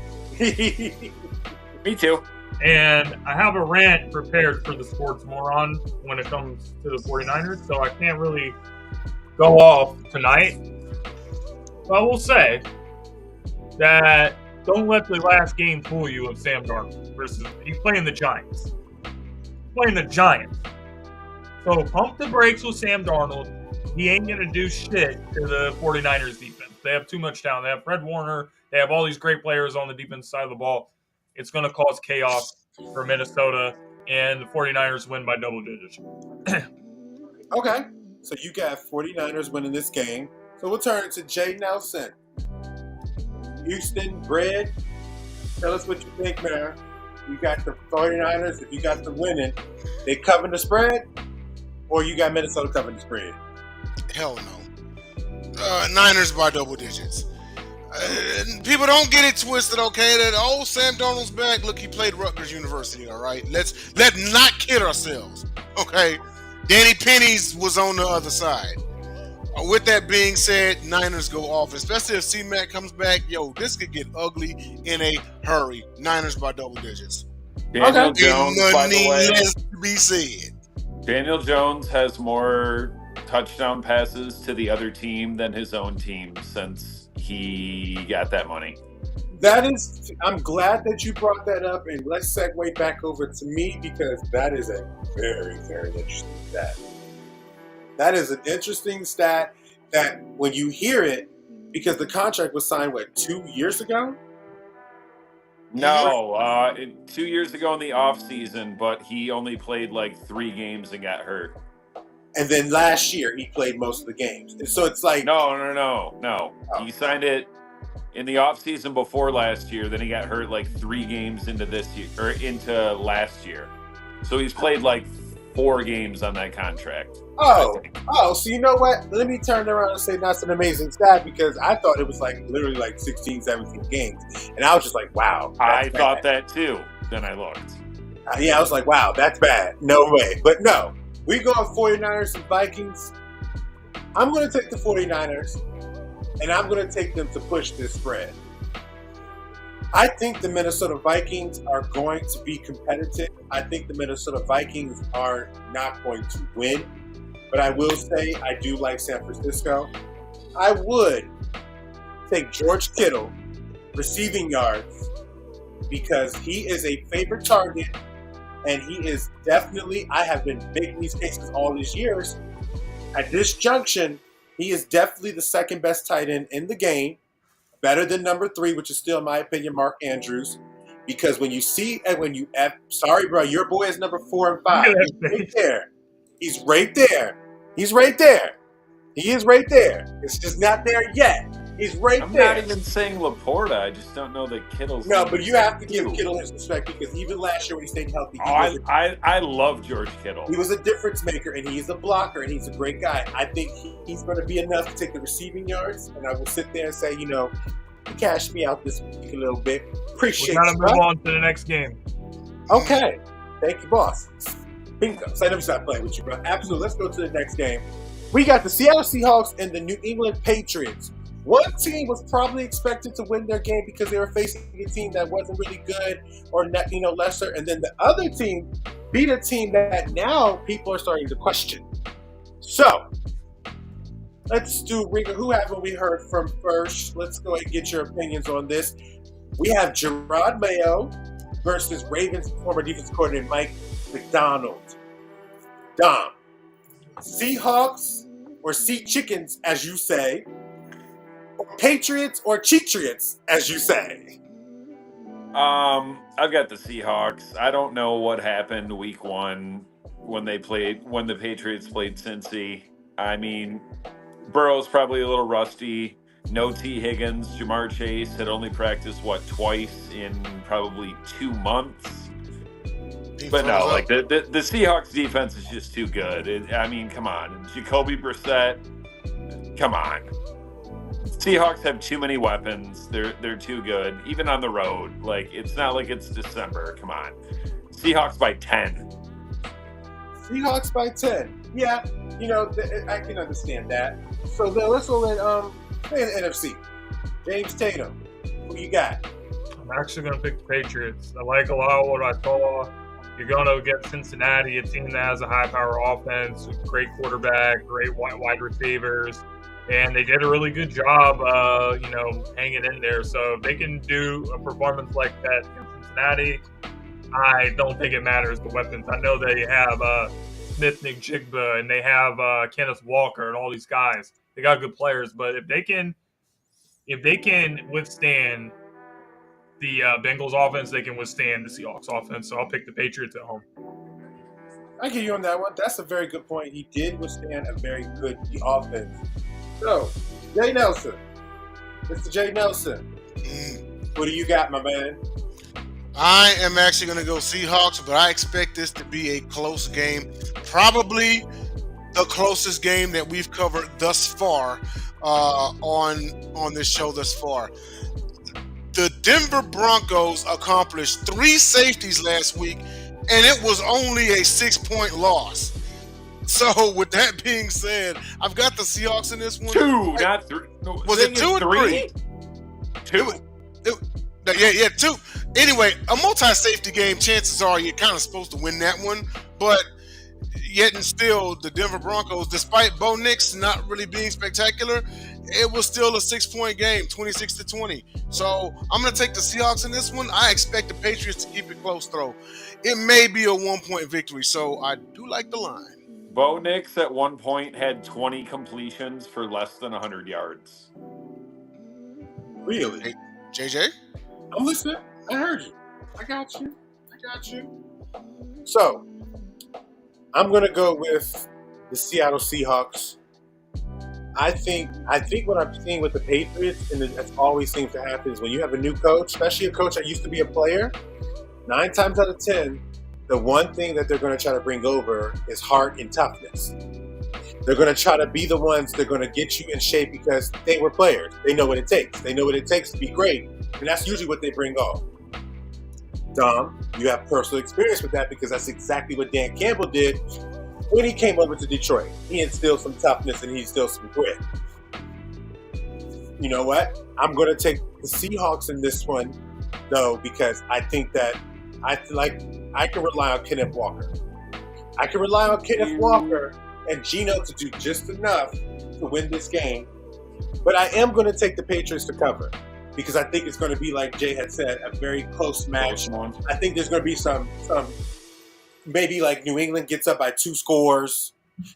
Speaker 4: Me too.
Speaker 1: And I have a rant prepared for the sports moron when it comes to the 49ers, so I can't really go off tonight. But I will say that don't let the last game fool you of Sam Darnold versus he's playing the Giants. So pump the brakes with Sam Darnold. He ain't going to do shit to the 49ers defense. They have too much talent. They have Fred Warner. They have all these great players on the defense side of the ball. It's going to cause chaos for Minnesota, and the 49ers win by double digits.
Speaker 2: Okay. So you got 49ers winning this game. So we'll turn to Jay Nelson. Houston, Bred, tell us what you think, man. You got the 49ers. If you got them winning, they covering the spread, or you got Minnesota covering the spread?
Speaker 3: Hell no. Niners by double digits. People don't get it twisted, okay? That Sam Darnold's back. Look, he played Rutgers University, all right? Let's not kid ourselves, okay? Danny Pennies was on the other side. With that being said, Niners go off, especially if C-Mac comes back. Yo, this could get ugly in a hurry. Niners by double digits.
Speaker 4: Daniel Jones, by the way,
Speaker 3: less to be said.
Speaker 4: Daniel Jones has more touchdown passes to the other team than his own team since he got that money.
Speaker 2: I'm glad that you brought that up, and let's segue back over to me because that is a very, very interesting stat. That is an interesting stat that when you hear it, because the contract was signed, 2 years ago?
Speaker 4: No, 2 years ago in the offseason, but he only played like 3 games and got hurt.
Speaker 2: And then last year, he played most of the games. And so it's like...
Speaker 4: No.
Speaker 2: Oh.
Speaker 4: He signed it in the offseason before last year, then he got hurt like 3 games into this year, or into last year. So he's played like 4 games on that contract.
Speaker 2: So you know what? Let me turn around and say that's an amazing stat because I thought it was like literally like 16, 17 games. And I was just like, wow.
Speaker 4: I thought that too. Then I looked.
Speaker 2: I was like, wow, that's bad. No way. But no, we go on 49ers and Vikings. I'm going to take the 49ers and I'm going to take them to push this spread. I think the Minnesota Vikings are going to be competitive. I think the Minnesota Vikings are not going to win. But I will say I do like San Francisco. I would take George Kittle receiving yards because he is a favorite target and he is definitely, I have been making these cases all these years. At this junction, he is definitely the second best tight end in the game. Better than number 3, which is still, in my opinion, Mark Andrews. Because when you see, and sorry, bro, your boy is number 4 and 5. He's right there. He's right there. He is right there. It's just not there yet. He's right there.
Speaker 4: I'm not even saying Laporta. I just don't know that Kittle's...
Speaker 2: No, but you have to give Kittle his respect because even last year when he stayed healthy...
Speaker 4: I love George Kittle.
Speaker 2: He was a difference maker, and he's a blocker, and he's a great guy. I think he's going to be enough to take the receiving yards, and I will sit there and say, you cashed me out this week a little bit. Appreciate it.
Speaker 1: We got to move on to the next game.
Speaker 2: Okay. Thank you, boss. Bingo. So I never stopped playing with you, bro. Absolutely. Let's go to the next game. We got the Seattle Seahawks and the New England Patriots. One team was probably expected to win their game because they were facing a team that wasn't really good or not, lesser. And then the other team beat a team that now people are starting to question. So let's do Ringer. Who haven't we heard from first? Let's go ahead and get your opinions on this. We have Gerard Mayo, versus Ravens former defensive coordinator Mike McDonald. Dom, Seahawks or Sea Chickens, as you say, or Patriots or Cheatriots, as you say?
Speaker 4: I've got the Seahawks. I don't know what happened week 1 when the Patriots played Cincy. I mean, Burrow's probably a little rusty. No T. Higgins. Jamar Chase had only practiced, twice in probably 2 months. But no, like the Seahawks defense is just too good. I mean, come on. And Jacoby Brissett, come on. Seahawks have too many weapons. They're too good, even on the road. Like, it's not like it's December. Come on. Seahawks by 10.
Speaker 2: Seahawks by 10. Yeah, I can understand that. So then let's go in the NFC. James Tatum, who you got?
Speaker 1: I'm actually going to pick the Patriots. I like a lot of what I saw. You're going to get Cincinnati, a team that has a high-power offense, great quarterback, great wide receivers, and they did a really good job, hanging in there. So if they can do a performance like that in Cincinnati, I don't think it matters the weapons. I know they have Smith-Njigba and they have Kenneth Walker and all these guys. They got good players, but if they can withstand the Bengals offense, they can withstand the Seahawks offense. So I'll pick the Patriots at home.
Speaker 2: I get you on that one. That's a very good point. He did withstand a very good offense. So, Jay Nelson. Mr. Jay Nelson. What do you got, my man?
Speaker 3: I am actually going to go Seahawks, but I expect this to be a close game. Probably the closest game that we've covered thus far on this show thus far. The Denver Broncos accomplished 3 safeties last week, and it was only a 6-point loss. So, with that being said, I've got the Seahawks in this one.
Speaker 4: 2, not 3. No,
Speaker 3: was it 2 or 3?
Speaker 4: 2.
Speaker 3: Yeah, 2. Anyway, a multi-safety game, chances are you're kind of supposed to win that one. But yet and still, the Denver Broncos, despite Bo Nix not really being spectacular, it was still a 6-point game, 26-20. So I'm going to take the Seahawks in this one. I expect the Patriots to keep it close, though. It may be a 1-point victory, so I do like the line.
Speaker 4: Bo Nix at one point had 20 completions for less than 100 yards.
Speaker 2: Really?
Speaker 3: Hey, JJ?
Speaker 2: I'm listening. I heard you. I got you. So, I'm going to go with the Seattle Seahawks. I think what I'm seeing with the Patriots, and that always seems to happen, is when you have a new coach, especially a coach that used to be a player, 9 times out of 10, the one thing that they're going to try to bring over is heart and toughness. They're going to try to be the ones that are going to get you in shape because they were players. They know what it takes. They know what it takes to be great. And that's usually what they bring on. Dom, you have personal experience with that because that's exactly what Dan Campbell did when he came over to Detroit. He instilled some toughness and he instilled some grit. You know what? I'm going to take the Seahawks in this one, though, because I think that I can rely on Kenneth Walker. I can rely on Kenneth Walker and Geno to do just enough to win this game. But I am going to take the Patriots to cover because I think it's going to be, like Jay had said, a very close match. I think there's going to be some maybe like New England gets up by 2 scores.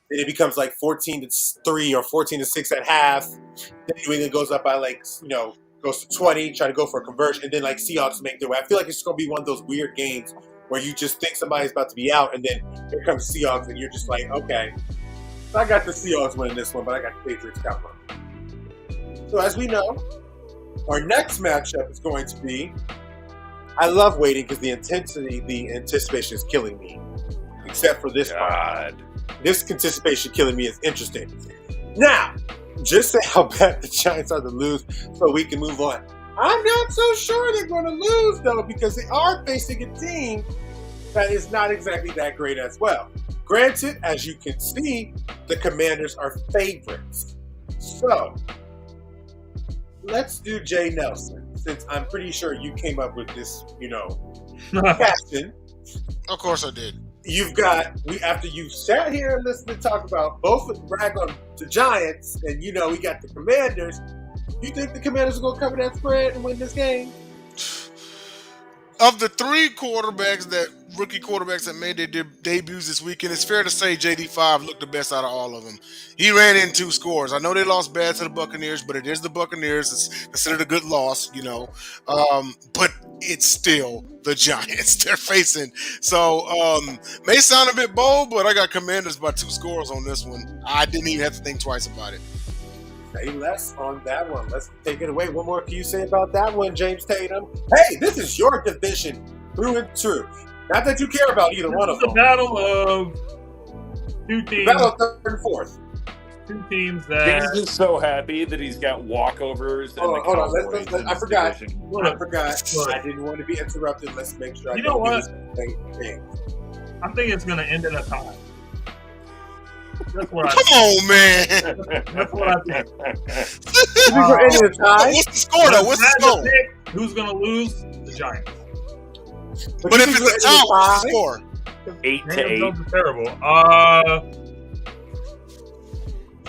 Speaker 2: Then it becomes like 14-3 or 14-6 at half. Then New England goes up by goes to 20, try to go for a conversion, and then like Seahawks make their way. I feel like it's going to be one of those weird games where you just think somebody's about to be out, and then here comes Seahawks, and you're just like, okay. So I got the Seahawks winning this one, but I got the Patriots covering. So as we know, our next matchup is going to be, I love waiting because the anticipation is killing me. Except for this part. This anticipation killing me is interesting. Now, just say how bad the Giants are to lose so we can move on. I'm not so sure they're going to lose, though, because they are facing a team that is not exactly that great as well. Granted, as you can see, the Commanders are favorites. So, let's do Jay Nelson, since I'm pretty sure you came up with this, caption.
Speaker 3: Of course I did.
Speaker 2: After you sat here and listened to talk about both of brag on the Giants, and we got the Commanders, you think the Commanders are going to cover that spread and win this game?
Speaker 3: Of the three rookie quarterbacks that made their debuts this weekend, it's fair to say JD5 looked the best out of all of them. He ran in 2 scores. I know they lost bad to the Buccaneers, but it is the Buccaneers. It's considered a good loss, but it's still the Giants they're facing. So, may sound a bit bold, but I got Commanders by 2 scores on this one. I didn't even have to think twice about it.
Speaker 2: Say less on that one. Let's take it away. What more can you say about that one, James Tatum? Hey, this is your division through and through. Not that you care about either one of them.
Speaker 1: It's a battle of two teams.
Speaker 2: Battle of third and fourth.
Speaker 1: Two teams that.
Speaker 4: James is so happy that he's got walkovers.
Speaker 2: Hold on. I forgot.
Speaker 1: Look.
Speaker 2: I didn't want to be interrupted. Let's make sure.
Speaker 1: You know what?
Speaker 2: I
Speaker 1: think it's going to end in a tie. That's what
Speaker 3: Come on, man.
Speaker 1: That's what I think.
Speaker 3: What's the score, though? What's the score?
Speaker 1: Who's going to lose? The Giants.
Speaker 3: But if it's a tie, what's the score?
Speaker 4: 8-8.
Speaker 1: That's terrible.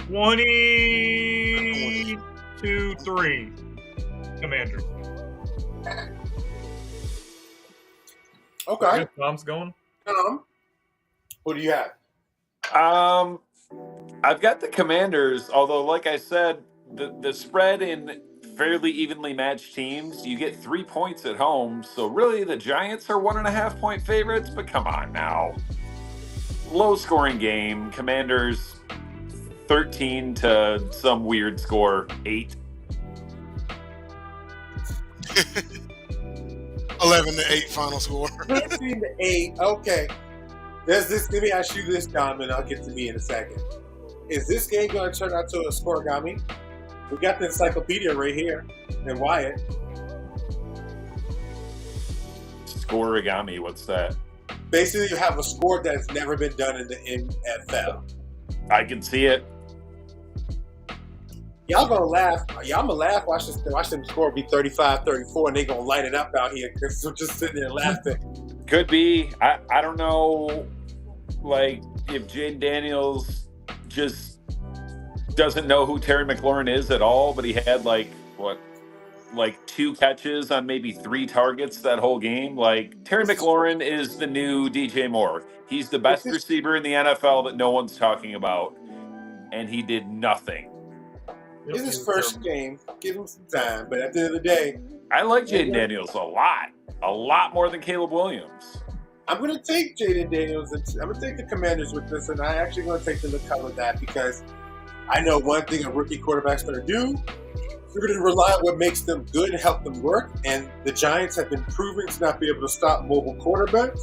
Speaker 1: 22-3. Commanders.
Speaker 2: Okay.
Speaker 1: Tom's going.
Speaker 2: Who do you have?
Speaker 4: I've got the Commanders, although, like I said, the spread in fairly evenly matched teams, you get 3 points at home. So really, the Giants are 1.5 point favorites. But come on now, low scoring game. Commanders 13 to some weird score 8.
Speaker 3: 11-8 final score.
Speaker 2: 13-8. Okay. Let me ask you this, Dom, and I'll get to me in a second. Is this game going to turn out to a scoregami? We got the encyclopedia right here, and Wyatt.
Speaker 4: Scoregami, what's that?
Speaker 2: Basically, you have a score that has never been done in the NFL.
Speaker 4: I can see it.
Speaker 2: Y'all gonna laugh. Y'all gonna laugh. Watch them score be 35-34, and they gonna light it up out here because we're just sitting there laughing.
Speaker 4: Could be. I don't know. Like, if Jaden Daniels just doesn't know who Terry McLaurin is at all, but he had like 2 catches on maybe 3 targets that whole game. Like, Terry McLaurin is the new DJ Moore. He's the best receiver in the NFL that no one's talking about, and he did nothing.
Speaker 2: It's his first game. Give him some time, but at the end of the day,
Speaker 4: I like Jaden Daniels a lot more than Caleb Williams.
Speaker 2: I'm going to take Jaden Daniels. I'm going to take the Commanders with this, and I'm actually going to take them to cover that because I know one thing a rookie quarterback's going to do. They're going to rely on what makes them good and help them work, and the Giants have been proven to not be able to stop mobile quarterbacks.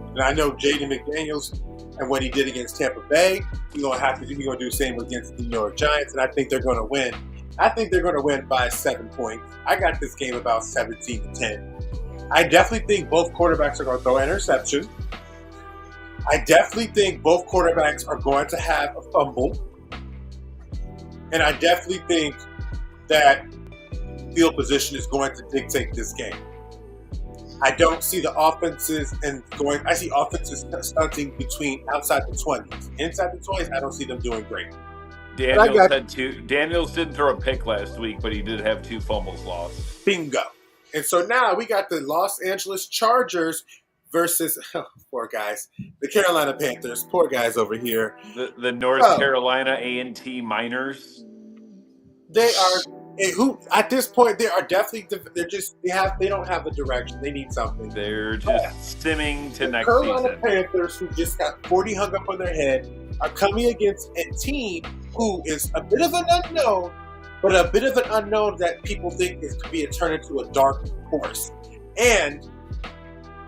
Speaker 2: And I know Jaden McDaniels and what he did against Tampa Bay, he's going to do the same against the New York Giants, and I think they're going to win. I think they're going to win by 7 points. I got this game about 17-10. I definitely think both quarterbacks are going to throw an interception. I definitely think both quarterbacks are going to have a fumble. And I definitely think that field position is going to dictate this game. I don't see the offenses I see offenses stunting between outside the 20s. Inside the 20s, I don't see them doing great.
Speaker 4: Daniels didn't throw a pick last week, but he did have 2 fumbles lost.
Speaker 2: Bingo. And so now we got the Los Angeles Chargers versus, poor guys, the Carolina Panthers. Poor guys over here.
Speaker 4: The North Carolina A&T Miners.
Speaker 2: They are at this point they are definitely they don't have a direction. They need something.
Speaker 4: They're just stimming to next
Speaker 2: Carolina
Speaker 4: season.
Speaker 2: Panthers, who just got 40 hung up on their head, are coming against a team who is a bit of an unknown, but a bit of an unknown that people think is to be turned into a dark horse. And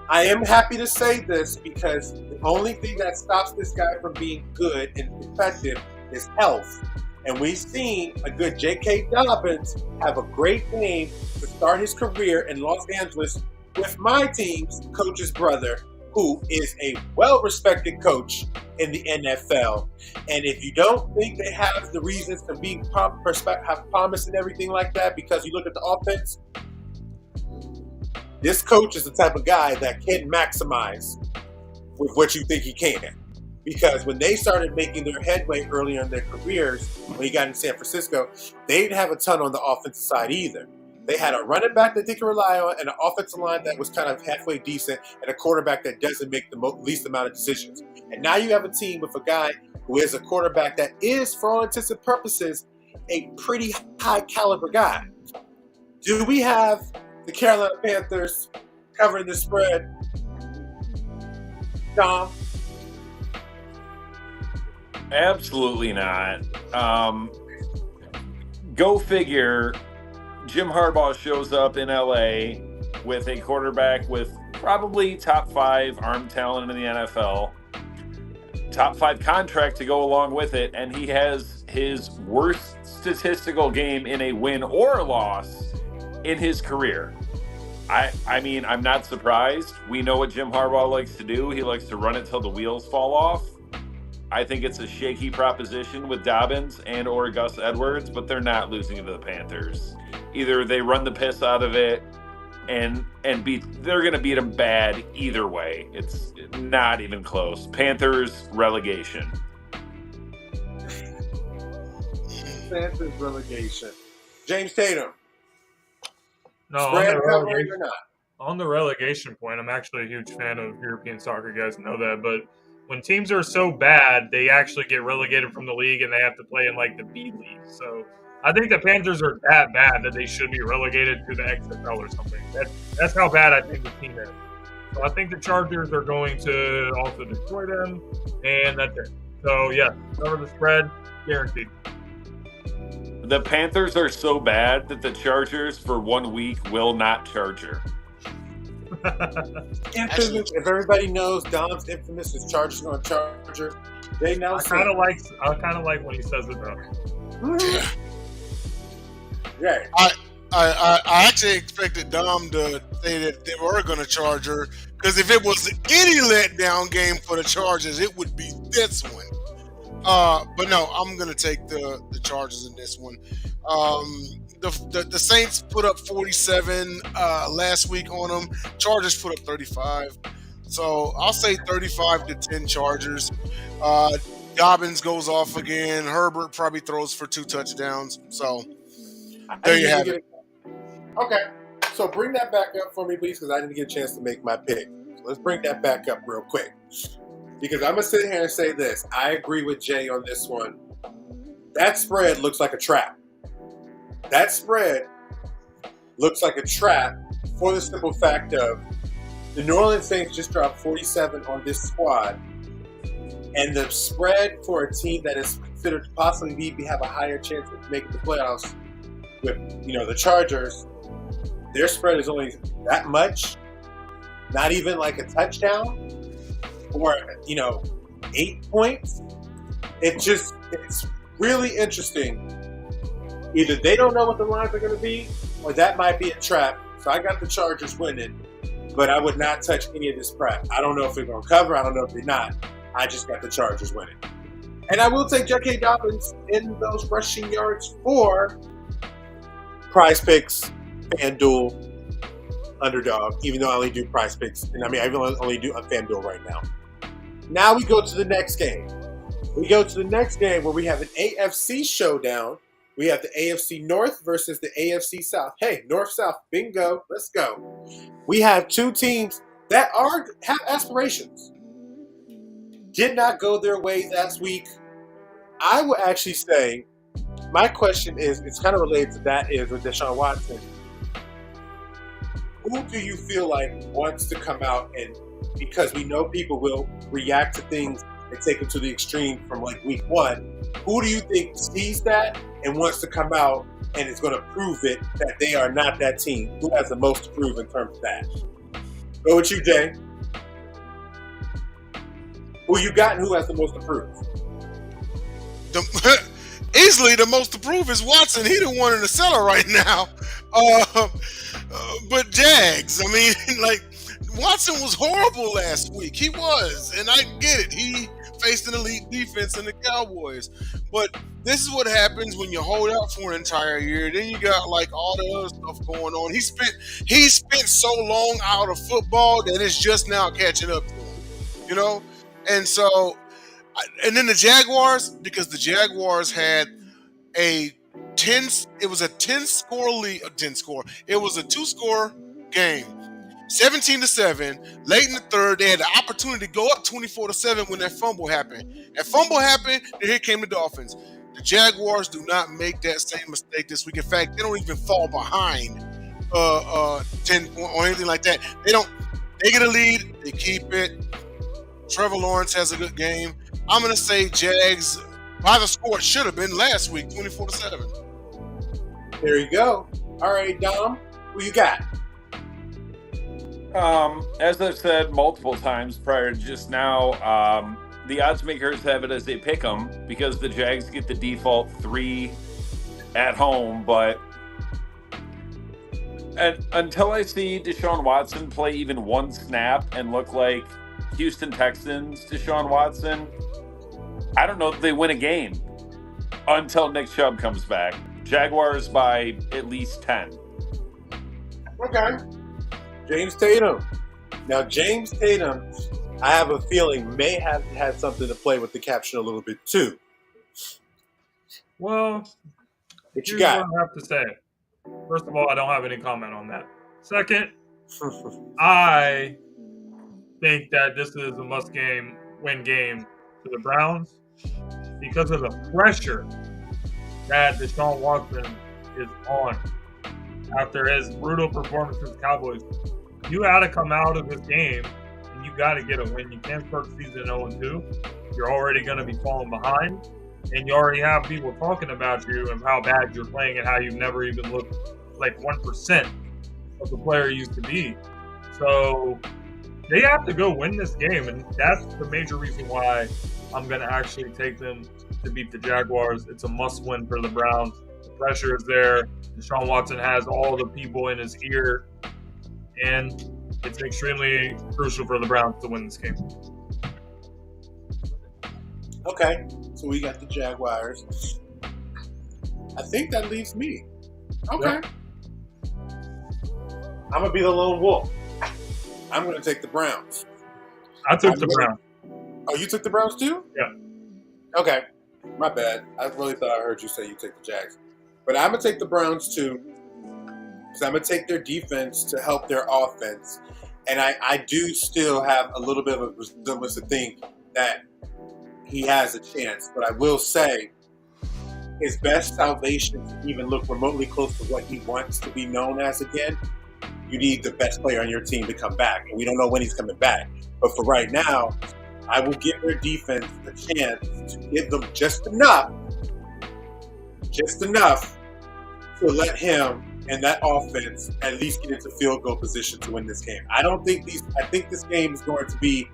Speaker 2: I am happy to say this because the only thing that stops this guy from being good and effective is health. And we've seen a good J.K. Dobbins have a great game to start his career in Los Angeles with my team's coach's brother, who is a well-respected coach in the NFL. And if you don't think they have the reasons to be have promise and everything like that, because you look at the offense, this coach is the type of guy that can maximize with what you think he can. Because when they started making their headway earlier in their careers, when he got in San Francisco, they didn't have a ton on the offensive side either. They had a running back that they could rely on, and an offensive line that was kind of halfway decent, and a quarterback that doesn't make the least amount of decisions. And now you have a team with a guy who is a quarterback that is, for all intents and purposes, a pretty high caliber guy. Do we have the Carolina Panthers covering the spread? Dom?
Speaker 4: Absolutely not. Go figure. Jim Harbaugh shows up in LA with a quarterback with probably top 5 arm talent in the NFL, top 5 contract to go along with it, and he has his worst statistical game in a win or a loss in his career. I mean, I'm not surprised. We know what Jim Harbaugh likes to do. He likes to run it till the wheels fall off. I think it's a shaky proposition with Dobbins and or Gus Edwards, but they're not losing to the Panthers. Either they run the piss out of it and they're going to beat them bad either way. It's not even close. Panthers relegation.
Speaker 2: Panthers relegation. James Tatum.
Speaker 1: No, on the relegation point, I'm actually a huge fan of European soccer. You guys know that, but when teams are so bad, they actually get relegated from the league and they have to play in like the B League. So I think the Panthers are that bad that they should be relegated to the XFL or something. That's how bad I think the team is. So I think the Chargers are going to also destroy them, and that's it. So yeah, cover the spread, guaranteed.
Speaker 4: The Panthers are so bad that the Chargers for 1 week will not charger.
Speaker 2: Infamous, if everybody knows, Dom's infamous is Chargers on Charger. They now
Speaker 1: I kind of like when he says it though.
Speaker 2: Yeah.
Speaker 3: I actually expected Dom to say that they were going to charge her, because if it was any letdown game for the Chargers, it would be this one. But no, I'm going to take the Chargers in this one. The Saints put up 47 last week on them. Chargers put up 35. So I'll say 35-10 Chargers. Dobbins goes off again. Herbert probably throws for 2 touchdowns. So there you have it.
Speaker 2: Okay. So bring that back up for me, please, because I didn't get a chance to make my pick. So let's bring that back up real quick. Because I'm going to sit here and say this. I agree with Jay on this one. That spread looks like a trap. That spread looks like a trap for the simple fact of the New Orleans Saints just dropped 47 on this squad. And the spread for a team that is considered to possibly have a higher chance of making the playoffs with, the Chargers, their spread is only that much. Not even like a touchdown. Or, 8 points. It's really interesting. Either they don't know what the lines are going to be, or that might be a trap. So I got the Chargers winning, but I would not touch any of this crap. I don't know if they're going to cover. I don't know if they're not. I just got the Chargers winning. And I will take J.K. Dobbins in those rushing yards for Prize Picks, FanDuel, Underdog, even though I only do Prize Picks. And I only do FanDuel right now. Now we go to the next game. We go to the next game where we have an AFC showdown. We have the AFC North versus the AFC South. Hey, North-South, bingo, let's go. We have 2 teams that have aspirations. Did not go their way last week. I would actually say, my question is, it's kind of related to that, is with Deshaun Watson. Who do you feel like wants to come out and, because we know people will react to things and take them to the extreme from like week 1, who do you think sees that and wants to come out and is going to prove it that they are not that team? Who has the most to prove in terms of that? Go with you, Jay. Who you got and who has the most to prove?
Speaker 3: Easily the most to prove is Watson. He the one in the cellar right now. But Jags, I mean, like, Watson was horrible last week. He was, and I get it. He faced an elite defense in the Cowboys. But this is what happens when you hold out for an entire year. Then you got like all the other stuff going on. He spent so long out of football that it's just now catching up to him. And so, and then the Jaguars, because the Jaguars had a It was a 10-score lead. It was a 2-score game. 17-7. Late in the third, they had the opportunity to go up 24-7 when that fumble happened. That fumble happened, and here came the Dolphins. The Jaguars do not make that same mistake this week. In fact, they don't even fall behind 10 or anything like that. They get a lead, they keep it. Trevor Lawrence has a good game. I'm going to say Jags, by the score, it should have been last week, 24-7.
Speaker 2: There you go. All right, Dom, who you got?
Speaker 4: As I've said multiple times prior to just now, the odds makers have it as they pick them because the Jags get the default 3 at home, but until I see Deshaun Watson play even one snap and look like Houston Texans Deshaun Watson, I don't know if they win a game until Nick Chubb comes back. Jaguars by at least 10.
Speaker 2: Okay. James Tatum. Now, James Tatum, I have a feeling, may have had something to play with the caption a little bit too.
Speaker 1: Well,
Speaker 2: what you
Speaker 1: here's
Speaker 2: got?
Speaker 1: what I have to say. First of all, I don't have any comment on that. Second, I think that this is a must-win game for the Browns because of the pressure that Deshaun Watson is on after his brutal performance against the Cowboys. You got to come out of this game and you got to get a win. You can't start the season 0-2. You're already going to be falling behind, and you already have people talking about you and how bad you're playing and how you've never even looked like 1% of the player you used to be. So they have to go win this game, and that's the major reason why I'm going to actually take them to beat the Jaguars. It's a must-win for the Browns. The pressure is there. Deshaun Watson has all the people in his ear, and it's extremely crucial for the Browns to win this game.
Speaker 2: Okay, so we got the Jaguars. I think that leaves me. Okay.
Speaker 1: Yep.
Speaker 2: I'm going to be the lone wolf. I'm going to take the Browns.
Speaker 1: I took the Browns.
Speaker 2: Oh, you took the Browns too?
Speaker 1: Yeah.
Speaker 2: Okay. My bad. I really thought I heard you say you take the Jags. But I'm going to take the Browns too, because I'm going to take their defense to help their offense. And I do still have a little bit of a resemblance to think that he has a chance. But I will say his best salvation to even look remotely close to what he wants to be known as again, you need the best player on your team to come back. And we don't know when he's coming back. But for right now, I will give their defense a chance to give them just enough to let him and that offense at least get into field goal position to win this game. I think this game is going to be,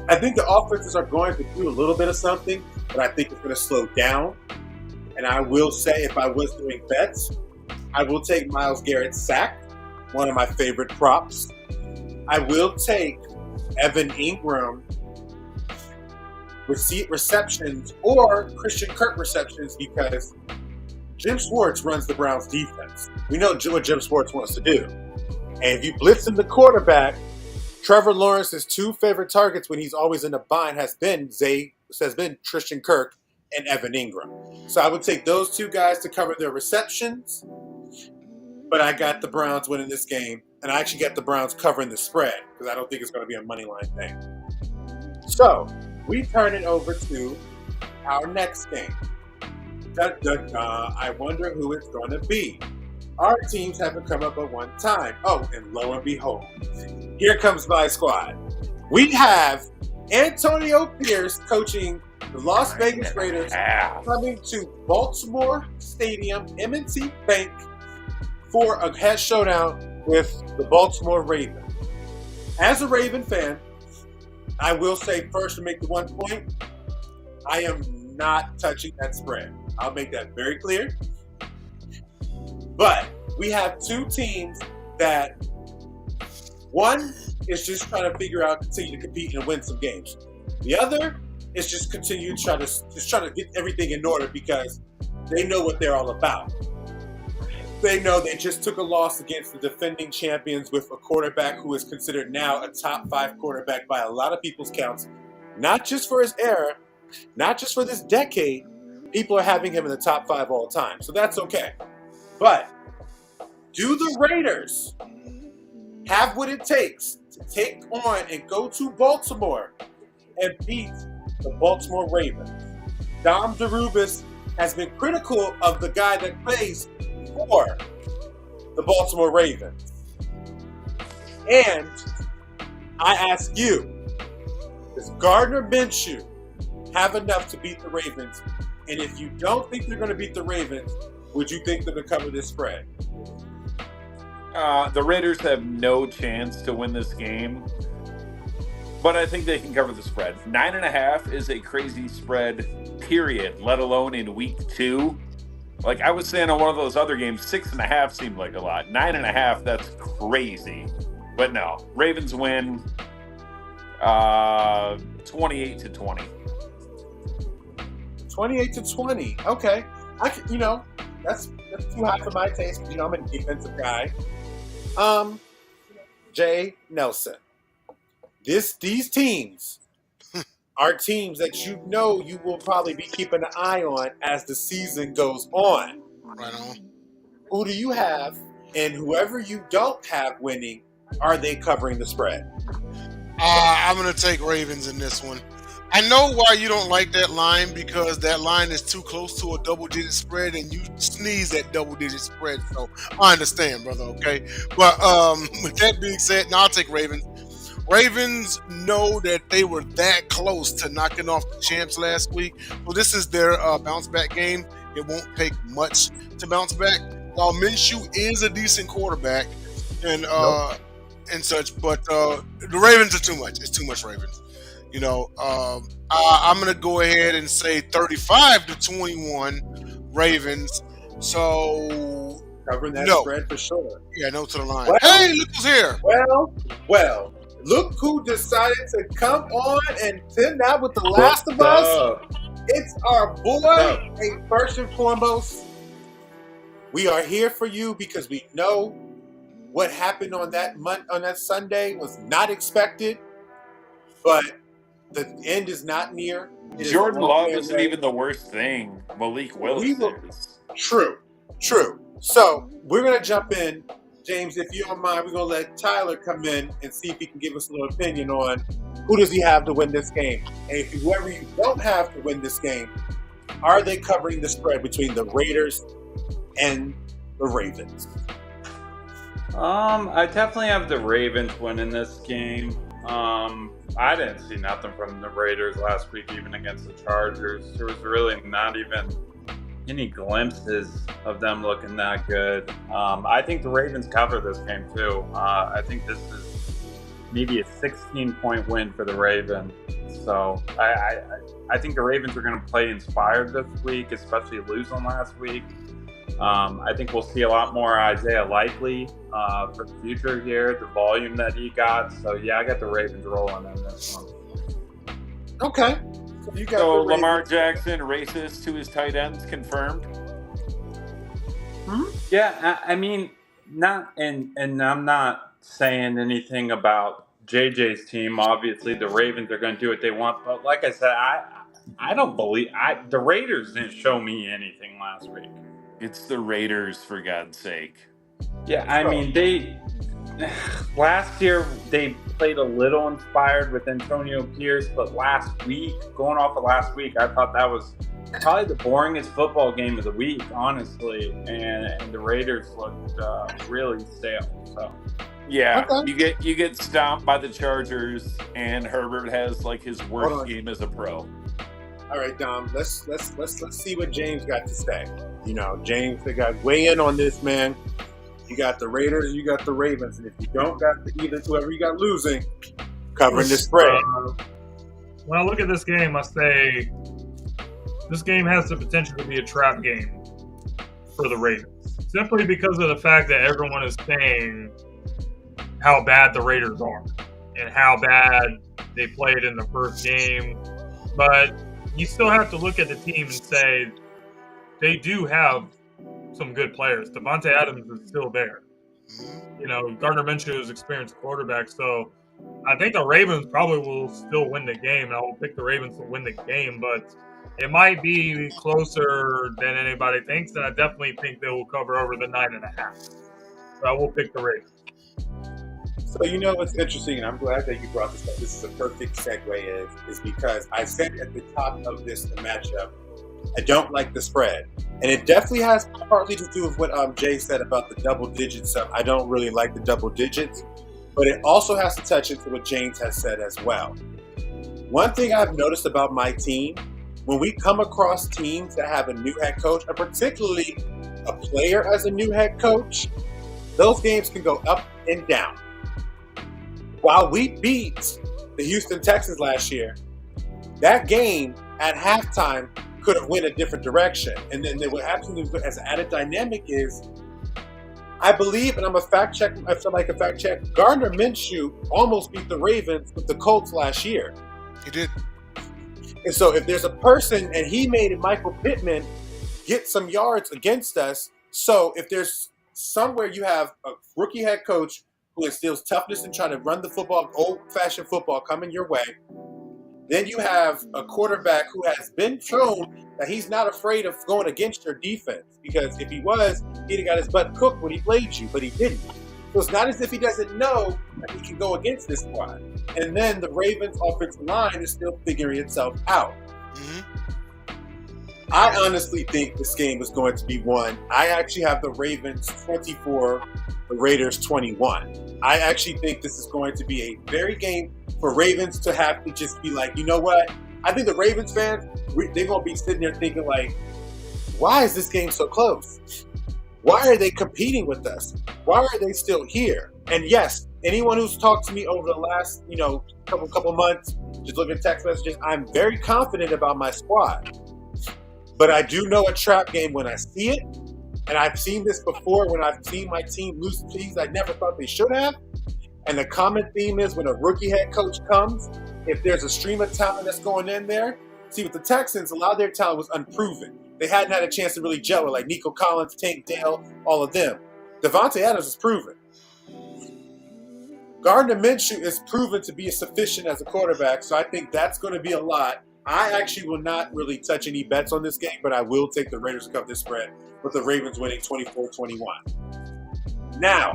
Speaker 2: I think the offenses are going to do a little bit of something, but I think it's going to slow down. And I will say, if I was doing bets, I will take Myles Garrett's sack, one of my favorite props. I will take Evan Ingram receptions or Christian Kirk receptions because Jim Schwartz runs the Browns defense. We know what Jim Schwartz wants to do. And if you blitz in the quarterback, Trevor Lawrence's 2 favorite targets when he's always in a bind has been Christian Kirk and Evan Ingram. So I would take those 2 guys to cover their receptions, but I got the Browns winning this game, and I actually got the Browns covering the spread because I don't think it's going to be a money line thing. So we turn it over to our next game. I wonder who it's going to be. Our teams haven't come up at one time. Oh, and lo and behold, here comes my squad. We have Antonio Pierce coaching the Las Vegas Raiders coming to Baltimore Stadium, M&T Bank, for a head showdown with the Baltimore Ravens. As a Raven fan, I will say first to make the 1 point, I am not touching that spread. I'll make that very clear. But we have 2 teams that one is just trying to continue to compete and win some games. The other is just continue to try to get everything in order because they know what they're all about. They know they just took a loss against the defending champions with a quarterback who is considered now a top 5 quarterback by a lot of people's counts, not just for his era, not just for this decade, people are having him in the top 5 all time. So that's okay. But do the Raiders have what it takes to take on and go to Baltimore and beat the Baltimore Ravens? Dom DeRubeis has been critical of the guy that plays for the Baltimore Ravens. And I ask you, does Gardner Minshew have enough to beat the Ravens? And if you don't think they're going to beat the Ravens, would you think they're going to cover this spread?
Speaker 4: The Raiders have no chance to win this game, but I think they can cover the spread. 9.5 is a crazy spread, period, let alone in week 2. Like I was saying on one of those other games, 6.5 seemed like a lot. 9.5, that's crazy. But no, Ravens win 28-20.
Speaker 2: 28-20. Okay. That's too high for my taste because, I'm a defensive guy. Jay Nelson. These teams are teams that you will probably be keeping an eye on as the season goes on.
Speaker 3: Right on.
Speaker 2: Who do you have? And whoever you don't have winning, are they covering the spread?
Speaker 3: I'm going to take Ravens in this one. I know why you don't like that line, because that line is too close to a double-digit spread, and you sneeze at double-digit spread. So I understand, brother, okay? But with that being said, I'll take Ravens. Ravens know that they were that close to knocking off the champs last week. So this is their bounce-back game. It won't take much to bounce back. While Minshew is a decent quarterback and such, but the Ravens are too much. It's too much Ravens. I'm going to go ahead and say 35-21 Ravens. So
Speaker 2: covering that spread for sure.
Speaker 3: Yeah, no to the line. Well, hey, look who's here.
Speaker 2: Well, look who decided to come on and send out with The Last of Us. It's our boy. Hey, first and foremost, we are here for you because we know what happened on that Sunday was not expected, but the end is not near.
Speaker 4: Jordan Love isn't even the worst thing. Malik Willis is.
Speaker 2: True. So we're going to jump in. James, if you don't mind, we're going to let Tyler come in and see if he can give us a little opinion on who does he have to win this game. And whoever you don't have to win this game, are they covering the spread between the Raiders and the Ravens?
Speaker 6: I definitely have the Ravens winning this game. I didn't see nothing from the Raiders last week, even against the Chargers. There was really not even any glimpses of them looking that good. I think the Ravens cover this game too. I think this is maybe a 16-point win for the Ravens. So I think the Ravens are going to play inspired this week, especially losing last week. I think we'll see a lot more Isaiah Likely for the future here, the volume that he got. So, yeah, I got the Ravens rolling in this one.
Speaker 2: Okay.
Speaker 4: So Lamar Jackson, racist to his tight ends, confirmed?
Speaker 6: Yeah, I mean, not, and I'm not saying anything about JJ's team. Obviously, the Ravens are going to do what they want. But like I said, I don't believe – the Raiders didn't show me anything last week.
Speaker 4: It's the Raiders, for God's sake.
Speaker 6: Yeah, I mean, last year they played a little inspired with Antonio Pierce, but going off of last week, I thought that was probably the boringest football game of the week, honestly. And the Raiders looked really stale. So
Speaker 4: yeah, okay. You get stomped by the Chargers, and Herbert has like his worst game as a pro.
Speaker 2: All right, Dom. Let's see what James got to say. James, they got weigh in on this, man. You got the Raiders, you got the Ravens, and if you don't got whoever you got losing, covering the spread.
Speaker 1: When I look at this game, I say this game has the potential to be a trap game for the Ravens, simply because of the fact that everyone is saying how bad the Raiders are and how bad they played in the first game, but you still have to look at the team and say they do have some good players. Devontae Adams is still there. Gardner Minshew is an experienced quarterback, so I think the Ravens probably will still win the game. I will pick the Ravens to win the game, but It might be closer than anybody thinks, and I definitely think they will cover over the 9.5. So I will pick the Ravens.
Speaker 2: So you know what's interesting, and I'm glad that you brought this up. This is a perfect segue, is because I said at the top of this matchup, I don't like the spread, and it definitely has partly to do with what Jay said about the double digits. I don't really like the double digits, but it also has to touch into what James has said as well. One thing I've noticed about my team, when we come across teams that have a new head coach, and particularly a player as a new head coach, those games can go up and down. While we beat the Houston Texans last year, that game at halftime could have went a different direction. And then what happens as an added dynamic is, I believe, and I'm a fact check, if somebody can fact check, Gardner Minshew almost beat the Ravens with the Colts last year.
Speaker 3: He did.
Speaker 2: And so if there's a person, and he made Michael Pittman get some yards against us, so if there's somewhere you have a rookie head coach who instills toughness and trying to run the football, old-fashioned football coming your way, then you have a quarterback who has been shown that he's not afraid of going against your defense, because if he was, he'd have got his butt cooked when he played you, but he didn't. So it's not as if he doesn't know that he can go against this squad. And then the Ravens' offensive line is still figuring itself out. I honestly think this game is going to be won. I actually have the Ravens 24, the Raiders 21. I actually think this is going to be a very game for Ravens to have to just be like, you know what? I think the Ravens fans, they're going to be sitting there thinking like, why is this game so close? Why are they competing with us? Why are they still here? And yes, anyone who's talked to me over the last, couple months, just looking at text messages, I'm very confident about my squad. But I do know a trap game when I see it. And I've seen this before when I've seen my team lose teams I never thought they should have. And the common theme is when a rookie head coach comes, if there's a stream of talent that's going in there, see, with the Texans, a lot of their talent was unproven. They hadn't had a chance to really gel with, like Nico Collins, Tank Dell, all of them. Devontae Adams is proven. Gardner Minshew is proven to be sufficient as a quarterback, so I think that's going to be a lot. I actually will not really touch any bets on this game, but I will take the Raiders to cover this spread, with the Ravens winning 24-21. Now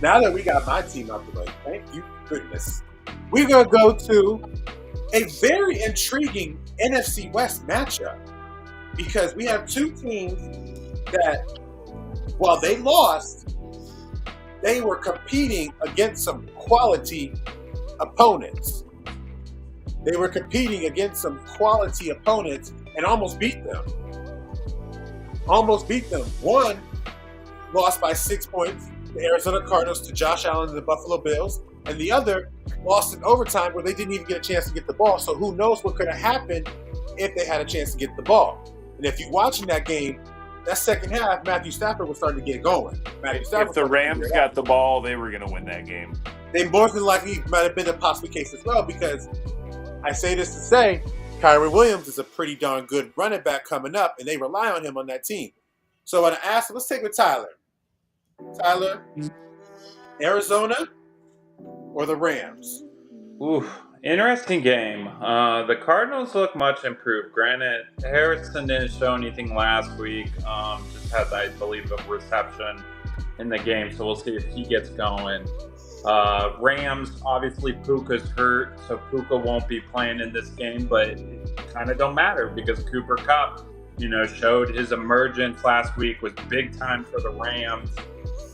Speaker 2: that we got my team out the way, thank you goodness, we're going to go to a very intriguing NFC West matchup, because we have two teams that, while they lost, they were competing against some quality opponents. They were competing against some quality opponents and almost beat them. One lost by 6 points, the Arizona Cardinals, to Josh Allen and the Buffalo Bills, and the other lost in overtime where they didn't even get a chance to get the ball. So who knows what could have happened if they had a chance to get the ball. And if you're watching that game, that second half, Matthew Stafford was starting to get going.
Speaker 4: If the Rams got the ball, they were going to win that game.
Speaker 2: They more than likely might have been a possible case as well, because I say this to say, Kyrie Williams is a pretty darn good running back coming up, and they rely on him on that team. So when I asked, let's take with Tyler. Tyler, Arizona or the Rams?
Speaker 6: Ooh, interesting game. The Cardinals look much improved. Granted, Harrison didn't show anything last week. Just had, I believe, a reception in the game, so we'll see if he gets going. Rams, obviously Puka's hurt, so Puka won't be playing in this game, but it kind of don't matter because Cooper Kupp, showed his emergence last week, was big time for the Rams.